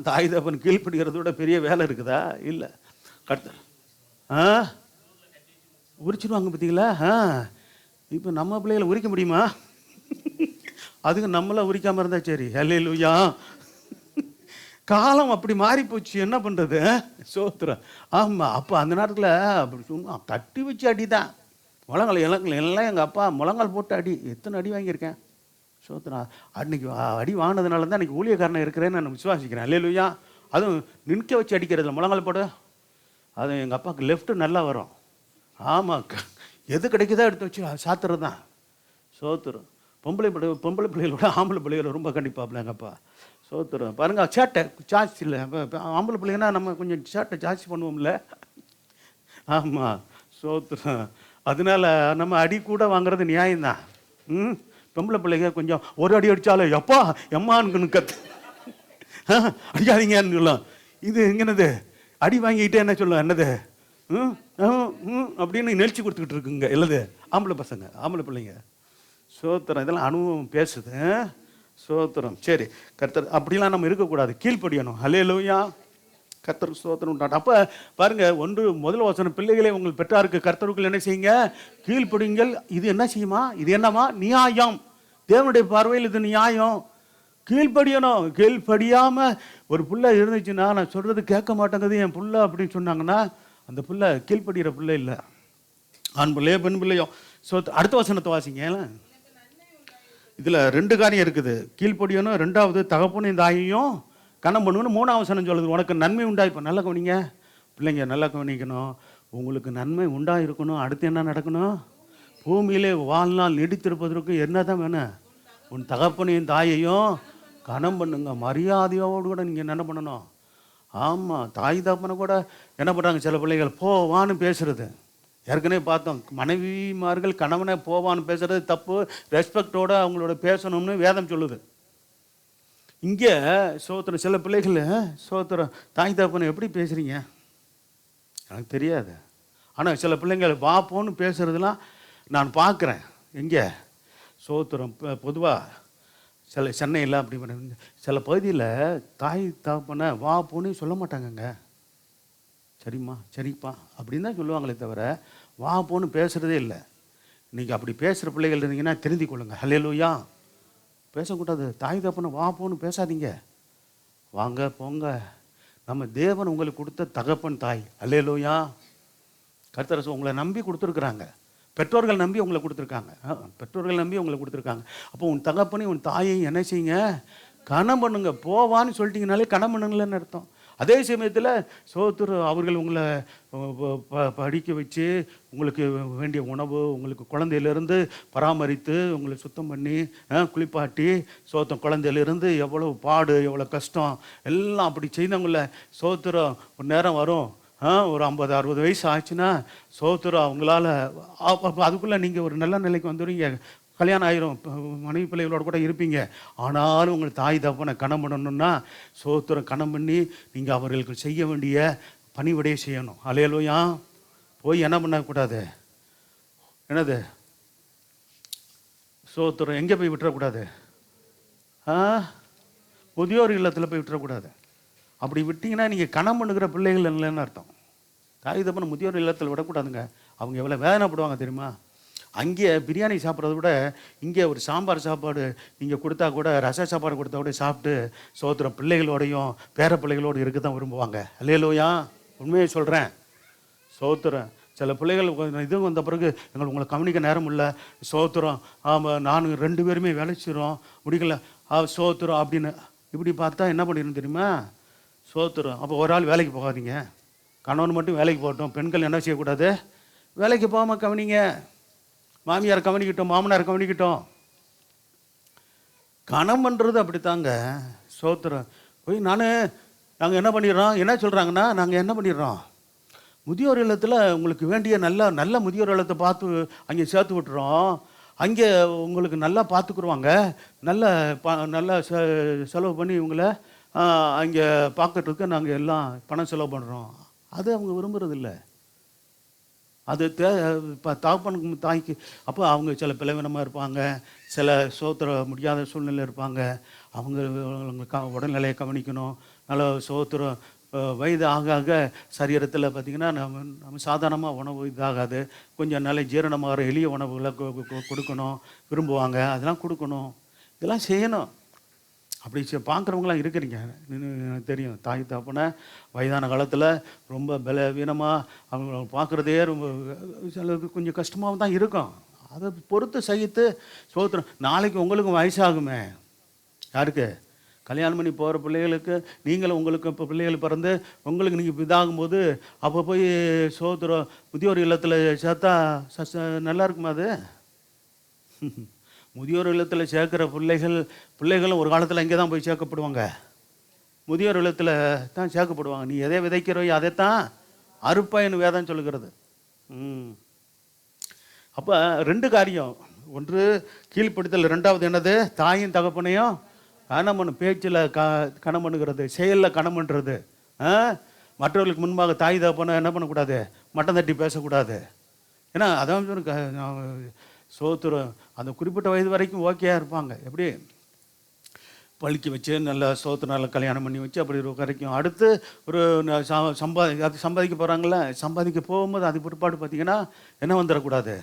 தாய் தப்பன் கீழ்ப்படுகிறத விட பெரிய வேலை இருக்குதா? இல்லை. கர்த்தர் உரிச்சிடுவாங்க. பார்த்தீங்களா? இப்போ நம்ம பிள்ளைகளை உரிக்க முடியுமா? அதுக்கு நம்மளாம் உரிக்காமல் இருந்தால் சரி. அல்லேலூயா. காலம் அப்படி மாறி போச்சு, என்ன பண்ணுறது? சோத்திரம். ஆமாம். அப்போ அந்த நேரத்தில் அப்படி சும்மா தட்டி வச்சு அடி தான். முழங்கால் எல்லாம் எங்கள் அப்பா முழங்கால் போட்டு அடி, எத்தனை அடி வாங்கியிருக்கேன். சோத்திரம். அன்றைக்கி அடி வாங்கினதுனால தான் அன்றைக்கி ஊழியக்காரனை இருக்கிறேன்னு நான் விசுவாசிக்கிறேன். அல்லேலூயா. அதுவும் நிற்க வச்சு அடிக்கிறதுல முழங்கால் போடு. அது எங்கள் அப்பாவுக்கு லெஃப்ட்டு நல்லா வரும். ஆமாம், எது கிடைக்குதோ எடுத்து வச்சு சாத்துறது தான். சோத்திரம். பொம்பளை பிள்ளைகளோட ஆம்பளை பிள்ளைகளை ரொம்ப கண்டிப்பாப்பில் எங்கள் அப்பா. சோத்திரம். பாருங்க, சேட்டை ஜாஸ்தி இல்லை. ஆம்பளை பிள்ளைங்கன்னா நம்ம கொஞ்சம் சேட்டை ஜாஸ்தி பண்ணுவோம்ல. ஆமாம். சோத்திரம். அதனால நம்ம அடி கூட வாங்குறது நியாயம்தான். பொம்பளை பிள்ளைங்க கொஞ்சம் ஒரு அடி அடித்தாலும் எப்பா எம்மான்னு கத்து அடிக்காதீங்கன்னு சொல்லும். இது எங்கன்னது அடி வாங்கிக்கிட்டே என்ன சொல்லும், என்னது அப்படின்னு நெளிச்சு கொடுத்துக்கிட்டு இருக்குங்க இல்லது ஆம்பளை பசங்க, ஆம்பளை பிள்ளைங்க. சோத்திரம். இதெல்லாம் அனுபவம் பேசுது. சோத்திரம். சரி, கர்த்தர் அப்படிலாம் நம்ம இருக்கக்கூடாது, கீழ்ப்படியணும். அல்லேலூயா. கர்த்தர் சோத்திரம் உண்டாட்டும். அப்போ பாருங்கள், முதல் வசனம், பிள்ளைகளே உங்கள் பெற்றாருக்கு கர்த்தருக்குள் என்ன செய்யுங்க? கீழ்ப்படிங்கள். இது என்ன செய்யுமா? இது என்னமா? நியாயம். தேவனுடைய பார்வையில் இது நியாயம். கீழ்ப்படியணும். கீழ்ப்படியாமல் ஒரு பிள்ளை இருந்துச்சுன்னா, நான் சொல்கிறது கேட்க மாட்டேங்குது என் பிள்ளை அப்படின்னு சொன்னாங்கன்னா, அந்த பிள்ளை கீழ்ப்படுகிற பிள்ளை இல்லை. ஆண் பிள்ளையோ பெண் பிள்ளையோ. அடுத்த வசனத்தை வாசிங்க. இதில் 2 காரியம் இருக்குது. கீழ்ப்படியணும், 2வது தகப்பனையும் தாயையும் கணம் பண்ணணும்னு, 3ஆம் வசனம் சொல்லுது உனக்கு நன்மை உண்டாயிருப்போம். நல்லா கவனிங்க பிள்ளைங்க, நல்லா கவனிக்கணும். உங்களுக்கு நன்மை உண்டாயிருக்கணும். அடுத்து என்ன நடக்கணும்? பூமியிலே வாழ்நாள் நீடித்திருப்பதற்கு என்ன தான் வேணும்? உன் தகப்பனையும் தாயையும் கணம் பண்ணுங்க. மரியாதையோடு கூட நீங்கள் என்ன பண்ணணும்? ஆமாம், தாய் தகப்பனை கூட என்ன பண்ணுறாங்க சில பிள்ளைகள், போ வான்னு பேசுறது. ஏற்கனவே பார்த்தோம், மனைவிமார்கள் கணவனை போவான்னு பேசுறது தப்பு, ரெஸ்பெக்டோடு அவங்களோட பேசணும்னு வேதம் சொல்லுது. இங்கே சோத்திரம் சில பிள்ளைகள் சோத்திரம் தாய் தகப்பனை எப்படி பேசுகிறீங்க எனக்கு தெரியாது. ஆனால் சில பிள்ளைங்கள் வா போன்னு பேசுகிறதுலாம் நான் பார்க்குறேன். எங்கே சோத்திரம் பொதுவாக சில சென்னையில் அப்படி சில பகுதியில் தாய் தகப்பனை வா போன்னு சொல்ல மாட்டாங்கங்க. சரிம்மா சரிப்பா அப்படின்னு தான் சொல்லுவாங்களே தவிர வா போன்னு பேசுகிறதே இல்லை. இன்றைக்கி அப்படி பேசுகிற பிள்ளைகள் இருந்தீங்கன்னா திருந்தி கொள்ளுங்க. ஹல்லேலூயா. பேசக்கூடாது. தாய் தகப்பனை வா போன்னு பேசாதீங்க. வாங்க போங்க. நம்ம தேவன் உங்களுக்கு கொடுத்த தகப்பன் தாய். ஹல்லேலூயா. கர்த்தர் உங்களை நம்பி கொடுத்துருக்குறாங்க. பெற்றோர்கள் நம்பி உங்களை கொடுத்துருக்காங்க. பெற்றோர்கள் நம்பி உங்களை கொடுத்துருக்காங்க. அப்போ உன் தகப்பனையும் உன் தாயையும் என்ன செய்யுங்க, கனம் பண்ணுங்க. போவான்னு சொல்லிட்டீங்கனாலே கனம் பண்ணுங்களேன்னு அர்த்தம். அதே சமயத்தில் அவர்கள் உங்களை படிக்க வச்சு உங்களுக்கு வேண்டிய உணவு, உங்களுக்கு குழந்தையிலேருந்து பராமரித்து உங்களை சுத்தம் பண்ணி குளிப்பாட்டி குழந்தையிலேருந்து எவ்வளோ பாடு எவ்வளோ கஷ்டம் எல்லாம் அப்படி செய்தவங்கள ஒரு நேரம் வரும், ஒரு 50-60 வயசு ஆச்சுன்னா அவங்களால அதுக்குள்ளே நீங்கள் ஒரு நல்ல நிலைக்கு வந்துடுவீங்க. கல்யாணம் ஆயிரும், மனைவி பிள்ளைகளோட கூட இருப்பீங்க. ஆனாலும் உங்கள் தாய் தகப்பனை கனம் பண்ணணும்னா கனம் பண்ணி நீங்கள் அவர்களுக்கு செய்ய வேண்டிய பணிவிடையை செய்யணும். அல்லேலூயா. போய் என்ன பண்ணக்கூடாது, என்னது எங்கே போய் விட்டுறக்கூடாது, முதியோர் இல்லத்தில் போய் விட்டுறக்கூடாது. அப்படி விட்டிங்கன்னா நீங்கள் கனம் பண்ணுகிற பிள்ளைகள் இல்லைன்னு அர்த்தம். தாய் தகப்பனை முதியோர் இல்லத்தில் விடக்கூடாதுங்க. அவங்க எவ்வளோ வேதனைப்படுவாங்க தெரியுமா. அங்கே பிரியாணி சாப்பிட்றத விட இங்கே ஒரு சாம்பார் சாப்பாடு நீங்கள் கொடுத்தா கூட, ரச சாப்பாடு கொடுத்தா கூட சாப்பிட்டு பிள்ளைகளோடையும் பேர பிள்ளைகளோடு இருக்க தான் விரும்புவாங்க. அல்லேலூயா. உண்மையை சொல்கிறேன். சில பிள்ளைகள் இது வந்த பிறகு உங்களை கவனிக்க நேரம் இல்லை. ஆமாம் நான் 2 பேருமே வேலைச்சிடும் முடிக்கல அப்படின்னு இப்படி பார்த்தா என்ன பண்ணிடணும் தெரியுமா. அப்போ ஒரு ஆள் வேலைக்கு போகாதீங்க. கணவன் மட்டும் வேலைக்கு போகட்டும். பெண்கள் என்ன செய்யக்கூடாது, வேலைக்கு போகாமல் கவனிங்க. மாமியார் கவனிக்கிட்டோம், மாமனார் கவனிக்கிட்டோம். கணம் பண்ணுறது அப்படித்தாங்க. போய் நாங்கள் என்ன பண்ணிடுறோம், என்ன சொல்கிறாங்கன்னா நாங்கள் என்ன பண்ணிடுறோம், முதியோர் இல்லத்தில் உங்களுக்கு வேண்டிய நல்ல முதியோர் இல்லத்தை பார்த்து அங்கே சேர்த்து விட்டுறோம். அங்கே உங்களுக்கு நல்லா பார்த்துக்குருவாங்க. நல்லா செலவு பண்ணி உங்களை அங்கே பார்க்கறதுக்கு நாங்கள் எல்லாம் பணம் செலவு பண்ணுறோம். அது அவங்க விரும்புகிறதில்ல. அது தகப்பனுக்கு தாய்க்கு அப்போ அவங்க சில பிளவினமாக இருப்பாங்க, சில முடியாத சூழ்நிலை இருப்பாங்க. அவங்க உடல்நிலையை கவனிக்கணும். நல்ல வயது ஆக ஆக சரீரத்தில் பார்த்திங்கன்னா நம்ம சாதாரணமாக உணவு இதாகாது. கொஞ்சம் நல்ல ஜீரணமாகிற எளிய உணவுகளை கொடுக்கணும் விரும்புவாங்க. அதெல்லாம் கொடுக்கணும், இதெல்லாம் செய்யணும். அப்படி பார்க்குறவங்களாம் இருக்கிறீங்க, எனக்கு தெரியும். தாய் தகப்பனை வயதான காலத்தில் ரொம்ப பலவீனமாக அவங்க பார்க்குறதே ரொம்ப சிலது கொஞ்சம் கஷ்டமாக தான் இருக்கும். அதை பொறுத்து சகித்து நாளைக்கு உங்களுக்கும் வயசாகுமே. யாருக்கு கல்யாணம் பண்ணி போகிற பிள்ளைகளுக்கு நீங்களும் உங்களுக்கு இப்போ பிள்ளைகள் பிறந்து உங்களுக்கு நீங்கள் இதாகும்போது அப்போ போய் முதியோர் இல்லத்தில் சேர்த்தா நல்லா இருக்குமா அது? முதியோர் இல்லத்தில் சேர்க்குற பிள்ளைகளும் ஒரு காலத்தில் இங்கே தான் போய் சேர்க்கப்படுவாங்க. முதியோர் இல்லத்தில் தான் சேர்க்கப்படுவாங்க. நீ எதை விதைக்கிறோயோ அதைத்தான் அறுப்பாயின்னு வேதம் சொல்லுகிறது. அப்போ 2 காரியம். ஒன்று கீழ்ப்படுத்தல், 2வது என்னது, தாயும் தகப்பனையும் கனம் பண்ணு. பேச்சில் கனம் பண்ணுகிறது, செயலில் கனம் பண்ணுறது. மற்றவர்களுக்கு முன்பாக தாய் தகப்பனை என்ன பண்ணக்கூடாது, மட்டம் தட்டி பேசக்கூடாது. ஏன்னா அதான் அந்த குறிப்பிட்ட வயது வரைக்கும் ஓகேயாக இருப்பாங்க. எப்படி பழிக்க வச்சு நல்லா நல்லா கல்யாணம் பண்ணி வச்சு அப்படி வரைக்கும். அடுத்து ஒரு சம்பாதிக்க போகிறாங்கள, சம்பாதிக்க போகும்போது அது பிற்பாடு பார்த்திங்கன்னா என்ன வந்துடக்கூடாது,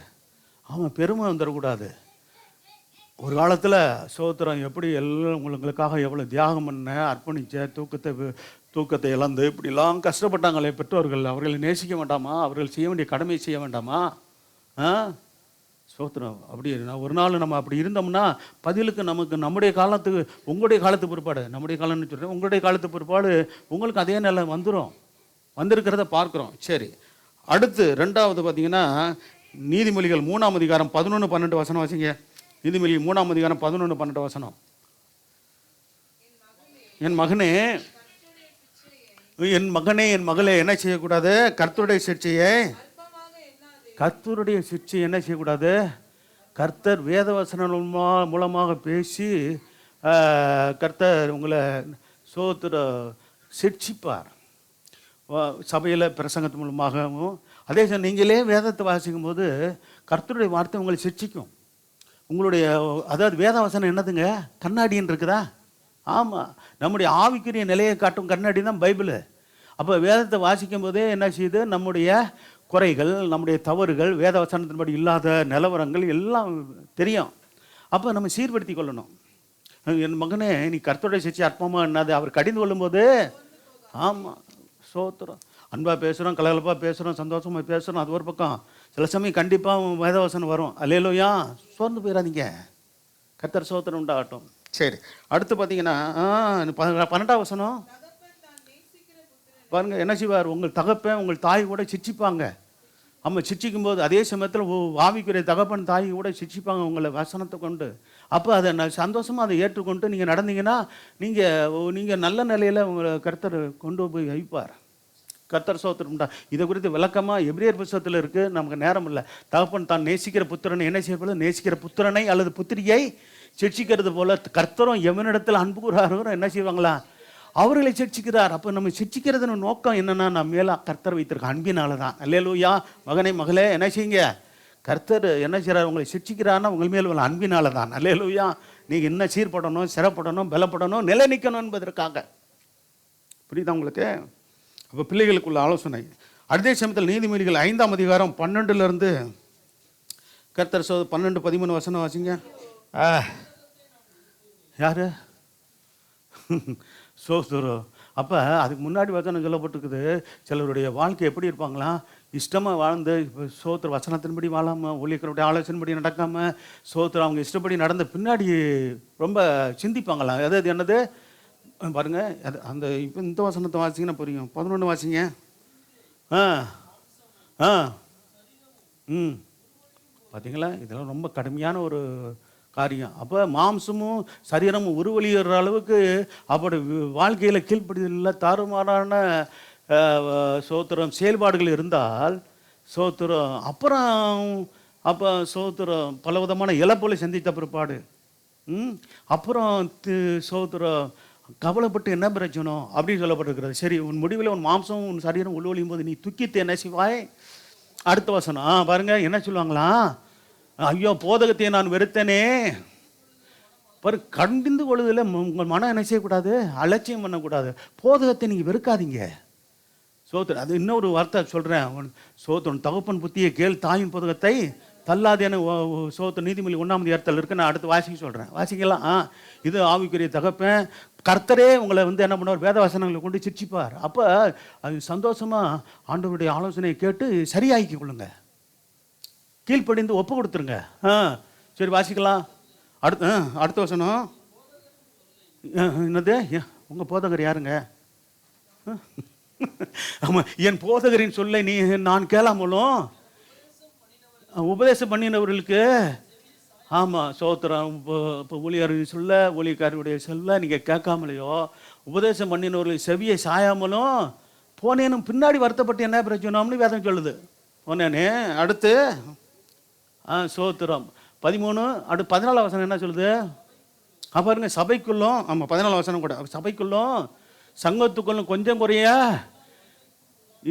பெருமை வந்துடக்கூடாது. ஒரு காலத்தில் எப்படி எல்லாம் உங்களுக்காக எவ்வளோ தியாகம் பண்ண அர்ப்பணித்த தூக்கத்தை இழந்து இப்படிலாம் கஷ்டப்பட்டாங்களே பெற்றோர்கள். அவர்களை நேசிக்க வேண்டாமா, அவர்கள் செய்ய வேண்டிய கடமையை செய்ய வேண்டாமா? அப்படி ஒரு நாள் நம்ம அப்படி இருந்தோம்னா பதிலுக்கு நமக்கு நம்முடைய காலத்துக்கு உங்களுடைய காலத்து பிற்பாடு, நம்முடைய காலம்னு சொல்கிறேன், உங்களுடைய காலத்து பிற்பாடு உங்களுக்கு அதே நிலை வந்திருக்கிறத பார்க்குறோம். சரி, அடுத்து 2வது பார்த்தீங்கன்னா நீதிமொழிகள் 3ஆம் அதிகாரம் 11-12 வசனம் வாசிங்க. நீதிமொழி 3ஆம் அதிகாரம் 11-12 வசனம். என் மகனே என் மகளே என்ன செய்யக்கூடாது, கர்த்தருடைய சிட்சையை கர்த்தருடைய சிற்றை என்ன செய்யக்கூடாது? கர்த்தர் வேதவசனம் மூலமாக பேசி கர்த்தர் உங்களை சிட்சிப்பார். சபையில் பிரசங்கத்து மூலமாகவும் அதே சமயம் நீங்களே வேதத்தை வாசிக்கும் போது கர்த்தருடைய வார்த்தை உங்களை சிட்சிக்கும். உங்களுடைய அதாவது வேதவசனம் என்னதுங்க? கண்ணாடின்னு இருக்குதா? ஆமாம், நம்முடைய ஆவிக்குரிய நிலையை காட்டும் கண்ணாடி தான் பைபிள். அப்போ வேதத்தை வாசிக்கும் போதே என்ன செய்யுது? நம்முடைய குறைகள், நம்முடைய தவறுகள், வேதவசனத்தின்படி இல்லாத நிலவரங்கள் எல்லாம் தெரியும். அப்போ நம்ம சீர்படுத்தி கொள்ளணும். என் மகனே, நீ கர்த்தருடைய சிட்சை அற்பமாக என்னது அவர் கடிந்து கொள்ளும்போது, ஆமாம் சோத்திரம், அன்பாக பேசுகிறோம், கலகலப்பாக பேசுகிறோம், சந்தோஷமாக பேசுகிறோம், அது ஒரு பக்கம். சில சமயம் கண்டிப்பாக வேதவசனம் வரும். அல்லேலூயா, சோர்ந்து போயிடாதீங்க. கர்த்தர் சோத்திரம் உண்டாகட்டும். சரி, அடுத்து பார்த்தீங்கன்னா 12ஆம் வசனம் பாருங்கள். என்ன செய்வார்? உங்கள் தகப்பன் உங்கள் தாய் கூட சிரிச்சிப்பாங்க. அம்மா சிரிச்சிக்கும் போது அதே சமயத்தில் ஆவிக்குரிய தகப்பன் தாய் கூட சிரிச்சிப்பாங்க உங்களை வசனத்தை கொண்டு. அப்போ அதை சந்தோஷமாக அதை ஏற்றுக்கொண்டு நீங்கள் நடந்தீங்கன்னா நீங்கள் நல்ல நிலையில் உங்களை கர்த்தர் கொண்டு போய் வைப்பார். கர்த்தர் சோத்திரம் உண்டா. இதை குறித்து விளக்கமாக எபிரேயர் புத்தகத்தில் இருக்குது. நமக்கு நேரம் இல்லை. தகப்பன் தான் நேசிக்கிற புத்திரனை என்ன செய்யப்போது? நேசிக்கிற புத்திரனை அல்லது புத்திரியை சிரிச்சிக்கிறது போல கர்த்தரும் எவனிடத்தில் அன்பு கூறாரோ என்ன செய்வாங்களா? அவர்களை சிரிச்சிக்கிறார். அப்போ நம்ம சிரிச்சிக்கிறது நோக்கம் என்னென்னா, நம்ம மேலே கர்த்தர் வைத்திருக்க அன்பினால தான். அல்லேலூயா. மகனே மகளே, என்ன செய்யுங்க? கர்த்தர் என்ன செய்கிறார்? உங்களை சிரிச்சிக்கிறான்னா உங்கள் மேல் உள்ள அன்பினால தான். அல்லேலூயா. நீங்கள் என்ன சீர்படணும், சிறப்படணும், பலப்படணும், நிலை நிற்கணும் என்பதற்காக. புரியுதா உங்களுக்கு? அப்போ பிள்ளைகளுக்குள்ள ஆலோசனை. அதே சமயத்தில் நீதிமொழிகள் 5ஆம் அதிகாரம் 12லேருந்து கர்த்தர் 12-13 வசனம் வாசிங்க. யாரு? சோஸ்தரம். அப்போ அதுக்கு முன்னாடி வசனம் சொல்லப்பட்டிருக்குது. சிலருடைய வாழ்க்கை எப்படி இருப்பாங்களாம்? இஷ்டமாக வாழ்ந்து சோத்திர வசனத்தின்படி வாழாமல், ஊழியர்களுடைய ஆலோசனைப்படி நடக்காமல், சோத்திரம் அவங்க இஷ்டப்படி நடந்த பின்னாடி ரொம்ப சிந்திப்பாங்களாம். அதாவது என்னது பாருங்கள். அது அந்த இப்போ இந்த வசனத்தை வாசிங்கன்னா புரியும். 11 வாசிங்க. பார்த்தீங்களா? இதெல்லாம் ரொம்ப கடுமையான ஒரு காரியம். அப்போ மாம்சமும் சரீரமும் உருவழிகிற அளவுக்கு அப்படி வாழ்க்கையில் கீழ்ப்படிதலில் தாறுமாறான சோத்திரம் செயல்பாடுகள் இருந்தால் சோத்திரம் அப்போ சோத்திரம் பலவிதமான இழப்புகளை சந்தித்த பிற்பாடு அப்புறம் சோத்திரம் கவலைப்பட்டு என்ன பிரச்சனை அப்படின்னு சொல்லப்பட்டிருக்கிறது. சரி, உன் முடிவில் உன் மாம்சம் உன் சரீரம் உள்வழியும் போது நீ துக்கித்து என்ன செய்வாய்? அடுத்த வசனம் பாருங்க. என்ன சொல்லுவாங்களா? ஐயோ, போதகத்தை நான் வெறுத்தனே. பாரு, கண்டிந்து கொள்வதில் உங்கள் மனம் என்ன செய்யக்கூடாது? அலட்சியம் பண்ணக்கூடாது. போதகத்தை நீங்கள் வெறுக்காதீங்க. சோத்திரம். அது இன்னொரு வார்த்தை சொல்கிறேன். சோத்திரம், தகப்பன் புத்தியை கேள், தாயின் போதகத்தை தள்ளாதேன்னு சோத்திரம் நீதிமொழி 1ஆம் அதிகாரத்தில் இருக்கு. நான் அடுத்து வாசிக்க சொல்கிறேன். வாசிக்கலாம். இது ஆவிக்குரிய தகப்பன். கர்த்தரே உங்களை என்ன பண்ணுவார்? வேதவசனங்களை கொண்டு சிரிச்சிப்பார். அப்போ அது சந்தோஷமாக ஆண்டவருடைய ஆலோசனையை கேட்டு சரியாக்கி கொள்ளுங்க. கீழ்ப்படிந்து ஒப்பு கொடுத்துருங்க. சரி, வாசிக்கலாம். அடுத்த வசனம் என்னது? உங்கள் போதகர் யாருங்க? ஆமாம், என் போதகரின் சொல்லை நான் கேளாமலும் உபதேசம் பண்ணினவர்களுக்கு. ஆமாம், சோத்திரம். இப்போ ஊழியர் சொல்ல, ஊழியக்காரருடைய சொல்ல நீங்கள் கேட்காமலையோ, உபதேசம் பண்ணினவர்கள் செவியை சாயாமலும் போனேனும் பின்னாடி வருத்தப்பட்டு என்ன பிரச்சனைன்னு வேதம் சொல்லுது. போனேனே. அடுத்து சோத்திரம் 13. அடுத்து 14ஆம் வசனம் என்ன சொல்லுது? பாருங்க. சபைக்குள்ளும், ஆமாம் 14ஆம் வசனம் கூட, சபைக்குள்ளும் சங்கத்துக்குள்ளும் கொஞ்சம் குறைய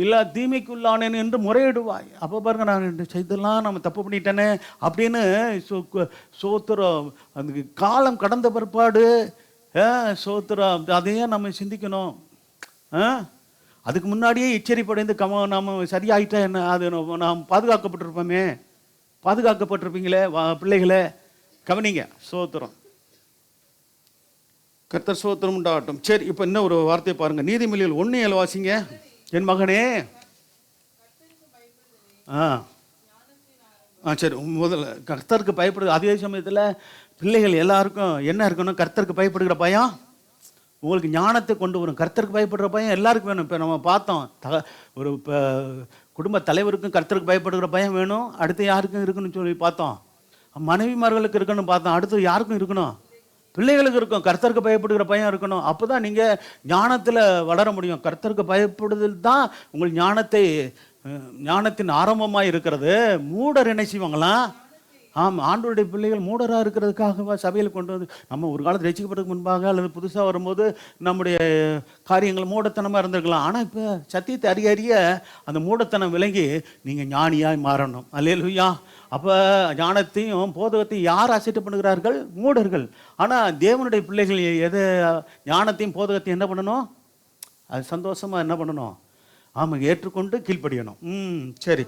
இல்லை தீமைக்குள்ளானேன் என்று முறையிடுவாய். அப்போ பாருங்க, நான் செய்தெல்லாம் நம்ம தப்பு பண்ணிட்டேனே அப்படின்னு சோத்திரம். அந்த காலம் கடந்த பிற்பாடு சோத்திரம் அதையே நம்ம சிந்திக்கணும். அதுக்கு முன்னாடியே எச்சரிப்படைந்து நம்ம சரியாயிட்டா என்ன, அது நாம் பாதுகாக்கப்பட்டிருப்போமே. பாதுகாக்கப்பட்டிருப்பீங்களே பிள்ளைகளே, கவனிங்க. சோத்திரம். கர்த்தர் சோத்திரம் உண்டாகட்டும். சரி, இப்போ இன்னும் ஒரு வார்த்தையை பாருங்க. நீதிமொழிகள் 1:7 வாசிங்க. என் மகனே. சரி, முதல்ல கர்த்தருக்கு பயப்படுது. அதே சமயத்தில் பிள்ளைகள் எல்லாருக்கும் என்ன இருக்கணும்? கர்த்தருக்கு பயப்படுகிற பயம் உங்களுக்கு ஞானத்தை கொண்டு வரும். கர்த்தருக்கு பயப்படுற பயம் எல்லாருக்கும் வேணும். இப்போ நம்ம பார்த்தோம், ஒரு இப்போ குடும்ப தலைவருக்கும் கர்த்தருக்கு பயப்படுகிற பயம் வேணும். அடுத்து யாருக்கும் இருக்குன்னு சொல்லி பார்த்தோம். மனைவிமார்களுக்கு இருக்கணும் பார்த்தோம். அடுத்து யாருக்கும் இருக்கணும்? பிள்ளைகளுக்கு இருக்கும். கர்த்தருக்கு பயப்படுகிற பயம் இருக்கணும். அப்போ தான் நீங்கள் ஞானத்தில் வளர முடியும். கர்த்தருக்கு பயப்படுதல் தான் உங்கள் ஞானத்தை ஞானத்தின் ஆரம்பமாக இருக்கிறது. மூடர் என்ன செய்வாங்களாம்? ஆமாம், ஆண்டவருடைய பிள்ளைகள் மூடராக இருக்கிறதுக்காக சபையில் கொண்டு வந்து, நம்ம ஒரு காலத்தில் ரசிக்கப்படுறதுக்கு முன்பாக அல்லது புதுசாக வரும்போது நம்முடைய காரியங்கள் மூடத்தனமாக இருந்திருக்கலாம். ஆனால் இப்போ சத்தியத்தை அறிய அறிய அந்த மூடத்தனம் விளங்கி நீங்கள் ஞானியாய் மாறணும். அல்லேலூயா. அப்போ ஞானத்தையும் போதகத்தையும் யார் அசைட்டு பண்ணுகிறார்கள்? மூடர்கள். ஆனால் தேவனுடைய பிள்ளைகள் எது ஞானத்தையும் போதகத்தையும் என்ன பண்ணணும்? அது சந்தோஷமாக என்ன பண்ணணும்? ஆமாம், ஏற்றுக்கொண்டு கீழ்ப்படியணும். சரி,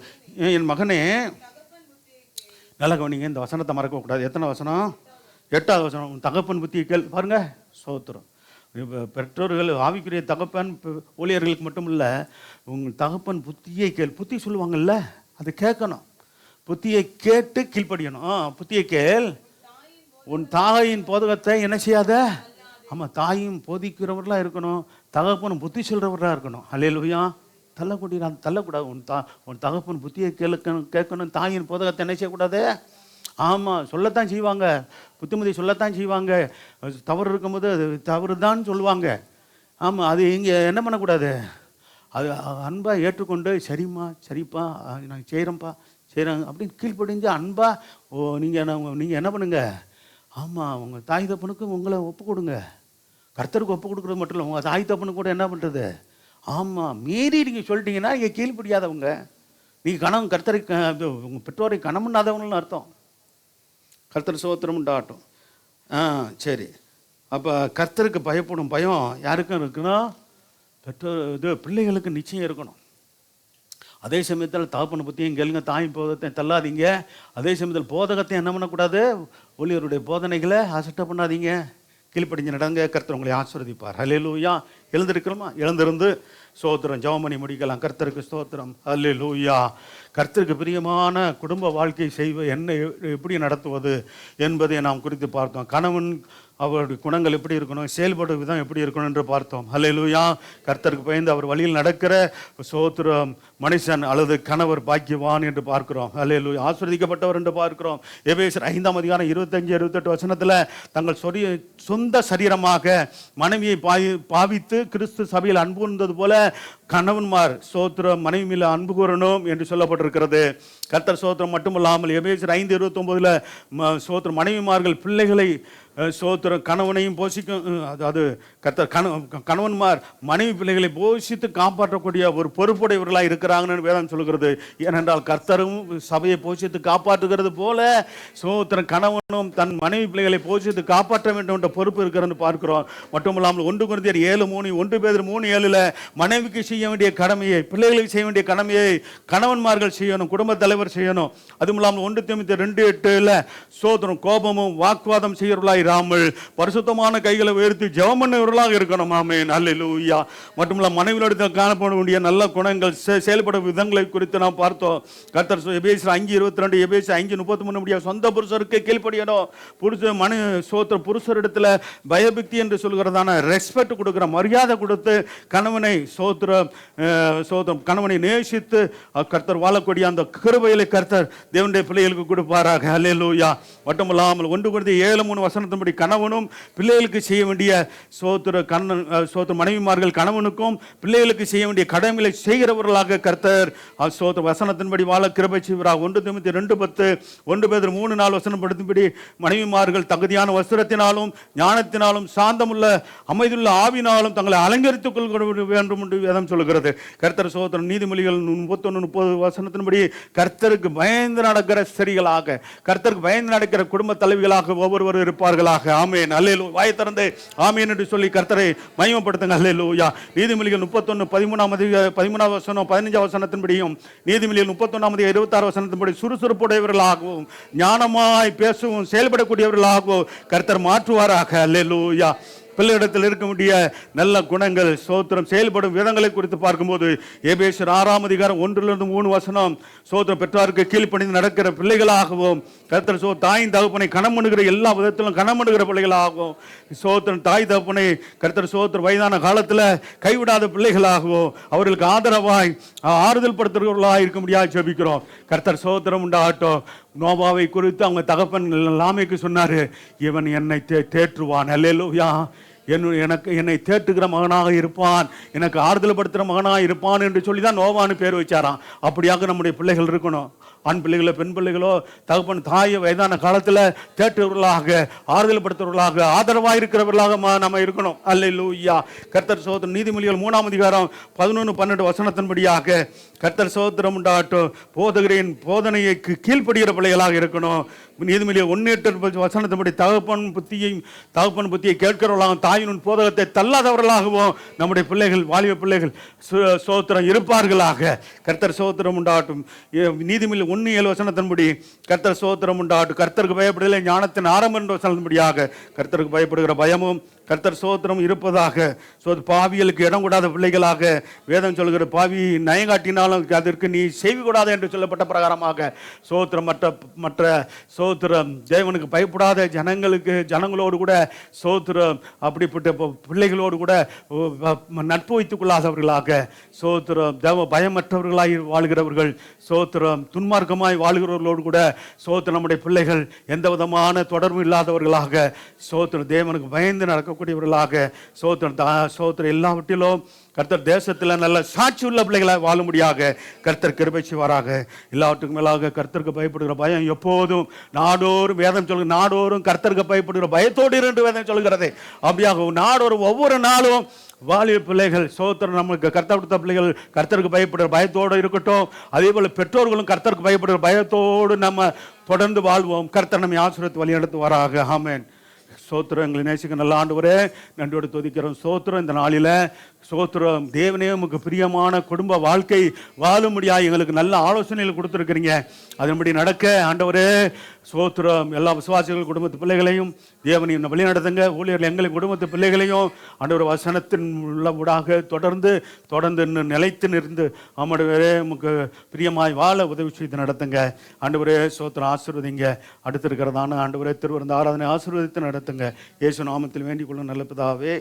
என் மகனே நல்லா கவனிங்க, இந்த வசனத்தை மறக்கக்கூடாது. எத்தனை வசனம்? 8வது வசனம். தகப்பன் புத்தியை கேள். பாருங்க, சோத்திரம். இப்போ பெற்றோர்கள் ஆவிக்குரிய தகப்பன் ஊழியர்களுக்கு மட்டும் இல்லை, உங்கள் தகப்பன் புத்தியை கேள். புத்தி சொல்லுவாங்கல்ல, அதை கேட்கணும். புத்தியை கேட்டு கீழ்ப்படியணும். புத்தியை கேள். உன் தாயின் போதகத்தை என்ன செய்யாத? ஆமாம், தாயும் போதிக்கிறவர்களாக இருக்கணும், தகப்பனும் புத்தி சொல்கிறவர்களாக இருக்கணும். அல்லேலூயா. தள்ளக்கூடாது. உன் தகப்பன் புத்தியை கேட்கணும், தாயின் போதகத்தை என்ன செய்யக்கூடாது? ஆமாம், சொல்லத்தான் செய்வாங்க, புத்திமதி சொல்லத்தான் செய்வாங்க. தவறு இருக்கும்போது அது தவறு தான் சொல்லுவாங்க. ஆமாம், அது இங்கே என்ன பண்ணக்கூடாது? அது அன்பாக ஏற்றுக்கொண்டு, சரிம்மா சரிப்பா நாங்கள் செய்கிறோம் அப்படின்னு கீழ்ப்படிஞ்சு அன்பா நீங்கள் என்ன பண்ணுங்க? ஆமாம், உங்கள் தாய் தப்பனுக்கு உங்களை ஒப்பு கொடுங்க. கர்த்தருக்கு ஒப்பு கொடுக்குறது மட்டும் இல்லை, உங்கள் தாய் தப்பனுக்கு கூட என்ன பண்ணுறது? ஆமாம், மீறி நீங்கள் சொல்லிட்டீங்கன்னா இங்கே கீழ்ப்படியாதவங்க. நீங்கள் கர்த்தரை உங்கள் பெற்றோரை கணமுன்னாதவங்கன்னு அர்த்தம். கர்த்தர் சோத்திரம் உண்டாகட்டும். சரி, அப்போ கர்த்தருக்கு பயப்படும் பயம் யாருக்கும் இருக்கணும்? பிள்ளைகளுக்கு நிச்சயம் இருக்கணும். அதே சமயத்தில் தகப்பனை பற்றியும் கேளுங்க, தாயின் போதகத்தை தள்ளாதீங்க. அதே சமயத்தில் போதகத்தை என்ன பண்ணக்கூடாது? ஊழியருடைய போதனைகளை அசட்டை பண்ணாதீங்க. கீழ்ப்படிஞ்சு நடங்க. கர்த்தர் உங்களை ஆசீர்வதிப்பார். அல்லேலூயா. எழுந்திருக்கிறோமா? எழுந்திருந்து ஸ்தோத்திரம் ஜெபம் பண்ணி முடிக்கலாம். கர்த்தருக்கு ஸ்தோத்திரம். அல்லேலூயா. கர்த்தருக்கு பிரியமான குடும்ப வாழ்க்கை என்ன எப்படி நடத்துவது என்பதை நாம் குறித்து பார்த்தோம். கணவன் அவருடைய குணங்கள் எப்படி இருக்கணும், செயல்படும் விதம் எப்படி இருக்கணும் என்று பார்த்தோம். அல்லேலூயா. கர்த்தருக்கு பயந்து அவர் வழியில் நடக்கிற ஸ்தோத்திரம் மனுஷன் அல்லது கணவர் பாக்கியவான் என்று பார்க்கிறோம். அல்லேலூயா. ஆசீர்வதிக்கப்பட்டவர் என்று பார்க்கிறோம். எபேசியர் 5ஆம் அதிகாரம் 25-28 வசனத்தில் தங்கள் சொந்த சரீரமாக மனைவியை பாவித்து கிறிஸ்து சபையில் அன்பு கூர்ந்தது போல கணவன்மார் ஸ்தோத்திரம் மனைவி மேல் அன்பு கூறணும் என்று சொல்லப்பட்டிருக்கிறது. கர்த்தர் ஸ்தோத்திரம் மட்டுமல்லாமல் எபேசியர் 5:29 ஸ்தோத்திரம் மனைவிமார்கள் பிள்ளைகளை ஸ்தோத்திரம் கணவனையும் போஷிக்கும். அது கர்த்தர் கணவன்மார் மனைவி பிள்ளைகளை போஷித்து காப்பாற்றக்கூடிய ஒரு பொறுப்புடையவர்களாக இருக்கிறாங்கன்னு வேதம் சொல்கிறது. ஏனென்றால் கர்த்தரும் சபையை போஷித்து காப்பாற்றுகிறது போல ஸ்தோத்திரம் கணவனும் தன் மனைவி பிள்ளைகளை போஷித்து காப்பாற்ற வேண்டும் என்ற பொறுப்பு இருக்கிறது பார்க்கிறோம். மட்டுமல்லாமல் 1 கொரிந்தியர் 7:3, 1 பேதுரு 3:7 மனைவிக்கு செய்ய வேண்டிய கடமையை, பிள்ளைகளுக்கு செய்ய வேண்டிய கடமையை கணவன்மார்கள் செய்யணும், குடும்ப தலைவர் செய்யணும். அதுவும் இல்லாமல் 1 தீமோத்தேயு 2:8 ஸ்தோத்திரம் கோபமும் வாக்குவாதம் செய்யறவர்களாக இராமல் பரிசுத்தமான கைகளை உயர்த்தி ஜெபம் பண்ணவர்களாக இருக்கணும். ஆமென். அல்லேலூயா. மட்டுமல்ல மனைவியிடத்தில் காணப்பட வேண்டிய நல்ல குணங்கள், செயல்படும் விதங்களை குறித்து நாம் பார்த்தோம். கர்த்தர் எபேசியர் 5:22, எபேசியர் 5:33 முடிய சொந்த புருஷருக்கு கீழ்ப்படியணும். புருஷரிடத்தில் பயபக்தி என்று சொல்கிறதான ரெஸ்பெக்ட் கொடுக்கிற, மரியாதை கொடுத்து கணவனை கணவனை நேசித்து கர்த்தர் வாழக்கூடிய அந்த கிருபையை கர்த்தர் தேவனுடைய பிள்ளைகளுக்கு கொடுப்பாராக. அல்லேலூயா. மட்டுமல்லாமல் 1 கொரிந்தியர் 7:3 வசனத்தின்படி கணவனும் பிள்ளைகளுக்கு செய்ய வேண்டிய மனைவிமார்கள் கணவனுக்கும் பிள்ளைகளுக்கு செய்ய வேண்டிய கடமைகளை செய்கிறவர்களாக கர்த்தர் வசனத்தின்படி வாழ கிருபை செய்வாராக. 1 தீமோத்தேயு 2:10, 1 பேதுரு 3:4 வசனப்படுத்தின்படி மனைவிமார்கள் தகுதியான வஸ்திரத்தினாலும் ஞானத்தினாலும் சாந்தமுள்ள அமைதியுள்ள ஆவினாலும் தங்களை அலங்கரித்துக் கொள்ள வேண்டும் என்று வேதம் சொல்கிறது. கர்த்தர் ஸ்தோத்திரம். நீதிமொழிகள் 31-30 வசனத்தின்படி கர்த்தருக்கு பயந்து நடக்கிற ஸ்திரீகளாக, கர்த்தருக்கு பயந்து நடக்கிற குடும்ப தலைவிகளாக ஒவ்வொருவரும் இருப்பார்களாக. ஆமென். அல்லேலூயா. வாயை திறந்து ஆமென் என்று சொல்லி கர்த்தரை மகிமைப்படுத்துங்க. அல்லேலூயா. நீதிமொழிகள் 31:13 வசனம் 15 வசனத்தின்படியும் நீதிமொழிகள் 31:26 வசனத்தின்படி சுறுசுறுப்புடையவர்களாகவும் ஞானமாய் பேசவும் செயல்படக்கூடியவர்களாகவும் கர்த்தர் மாற்றுவாராக. அல்லேலூயா. பிள்ளையிடத்தில் இருக்க வேண்டிய நல்ல குணங்கள், ஸ்தோத்திரம் செயல்படும் விதங்களை குறித்து பார்க்கும்போது எபேசியர் 6ஆம் அதிகாரம் 1-3 வசனம் ஸ்தோத்திரம் பெற்றாருக்கு கீழ்ப்படிந்து நடக்கிற பிள்ளைகளாகவும் கர்த்தர் தாயின் தகப்பனை கணமணுகிற எல்லா விதத்திலும் கணமணுகிற பிள்ளைகளாகவும் ஸ்தோத்திரம் தாய் தகப்பனை கர்த்தர் ஸ்தோத்திரம் வயதான காலத்தில் கைவிடாத பிள்ளைகளாகவும் அவர்களுக்கு ஆதரவாய் ஆறுதல் படுத்துகிறவர்களாக இருக்க முடியாது ஜெபிக்கிறோம். கர்த்தர் ஸ்தோத்திரம் உண்டாகட்டும். நோவாவை குறித்து அவங்க தகப்பன் லாமேக்கு சொன்னாரு, இவன் என்னை தேற்றுவான். அல்லேலூயா. என்னை தேற்றுகிற மகனாக இருப்பான், எனக்கு ஆறுதல் படுத்துகிற மகனாக இருப்பான் என்று சொல்லி தான் நோவான்னு பேர் வச்சாராம். அப்படியாக நம்முடைய பிள்ளைகள் இருக்கணும். ஆண் பிள்ளைகளோ பெண் பிள்ளைகளோ தகப்பன் தாயை வயதான காலத்தில் தேற்றுவர்களாக, ஆறுதல் படுத்துவர்களாக, ஆதரவாக இருக்கிறவர்களாக நம்ம இருக்கணும். அல்லேலூயா. கர்த்தர் சோத்திரம். நீதிமொழிகள் 3ஆம் அதிகாரம் 11-12 வசனத்தின்படியாக கர்த்தர் சோத்திரம் உண்டாகட்டும். போதகரின் போதனையை கீழ்ப்படுகிற பிள்ளைகளாக இருக்கணும். நீதிமொழிகள் 1:8 வசனத்தின்படி தகப்பன் புத்தியை கேட்கிறவர்களாகவும் தாயின் போதகத்தை தள்ளாதவர்களாகவும் நம்முடைய பிள்ளைகள், வாலிப பிள்ளைகள் சோத்திரம் இருப்பார்களாக. கர்த்தர் சோத்திரம் உண்டாகட்டும். நீதிமொழி 1:7 வசனத்தின்படி கர்த்தர் சோத்திரம் உண்டாகட்டும். கர்த்தருக்கு பயப்படுதலை ஞானத்தின் ஆரம்பம் என்ற வசனத்தின்படியாக கர்த்தருக்கு பயப்படுகிற பயமும் கர்த்தர் சோத்திரம் இருப்பதாக. பாவியலுக்கு இடம் கூடாத பிள்ளைகளாக வேதம் சொல்கிற பாவி நயங்காட்டினாலும் அதற்கு நீ செய்யக்கூடாது என்று சொல்லப்பட்ட பிரகாரமாக சோத்திரம் மற்ற சோத்திரம் தேவனுக்கு பயப்படாத ஜனங்களோடு கூட சோத்திரம் அப்படிப்பட்ட பிள்ளைகளோடு கூட நட்பு வைத்துக் கொள்ளாதவர்களாக சோத்திரம் தேவ பயமற்றவர்களாய் வாழ்கிறவர்கள், சோத்திரம் துன்மார்க்கமாய் வாழ்கிறவர்களோடு கூட சோத்திரம் நம்முடைய பிள்ளைகள் எந்த விதமான தொடர்பு இல்லாதவர்களாக சோத்திரம் தேவனுக்கு பயந்து நடக்கக்கூடியவர்களாக சோத்திரம் எல்லாவற்றிலும் கர்த்தர் தேசத்தில் நல்ல சாட்சி உள்ள பிள்ளைகளாக வாழும்படியாக கர்த்தர் கிருபை செய்வாராக. எல்லாவற்றுக்கும் மேலாக கர்த்தருக்கு பயப்படுகிற பயம் எப்போதும் நாடோறும் வேதம் சொல்லுங்க, நாடோறும் கர்த்தருக்கு பயப்படுகிற பயத்தோடு இருந்து வேதம் சொல்கிறது. அப்படியாக நாடோறும் ஒவ்வொரு நாளும் வாலிப பிள்ளைகள் சோத்திரம் நமக்கு கர்த்தர் கொடுத்த பிள்ளைகள் கர்த்தருக்கு பயப்படுகிற பயத்தோடு இருக்கட்டும். அதே போல பெற்றோர்களும் கர்த்தருக்கு பயப்படுகிற பயத்தோடு நம்ம தொடர்ந்து வாழ்வோம். கர்த்தர் நம்மை ஆசீர்வதித்து வழி நடத்துவாராக. ஆமென். சோத்திரம். எங்களை நேசிக்க நல்ல ஆண்டவரே நன்றியோடு துதிக்கிறோம். சோத்திரம். இந்த நாளில் சோத்திரம் தேவனே உமக்கு பிரியமான குடும்ப வாழ்க்கை வாழும்படியாக எங்களுக்கு நல்ல ஆலோசனைகள் கொடுத்துருக்கிறீங்க. அதன்படி நடக்க ஆண்டவரே சோத்திரம். எல்லா விசுவாசிகள் குடும்பத்து பிள்ளைகளையும் தேவனையும் வழி நடத்துங்க. ஊழியர்கள் எங்களின் குடும்பத்து பிள்ளைகளையும் ஆண்டவர் வசனத்தின் உள்ளூடாக தொடர்ந்து நிலைத்து நிறுந்து ஆண்டவரே உமக்கு பிரியமாய் வாழ உதவி செய்து நடத்துங்க. ஆண்டவரே சோத்திரம் ஆசீர்வதிங்க. அடுத்திருக்கிறதான ஆண்டவரே திருவிருந்த ஆராதனை ஆசீர்வதித்து நடத்துங்க. இயேசு நாமத்தில் வேண்டிக் கொள்ளும் நல்ல பிதாவே.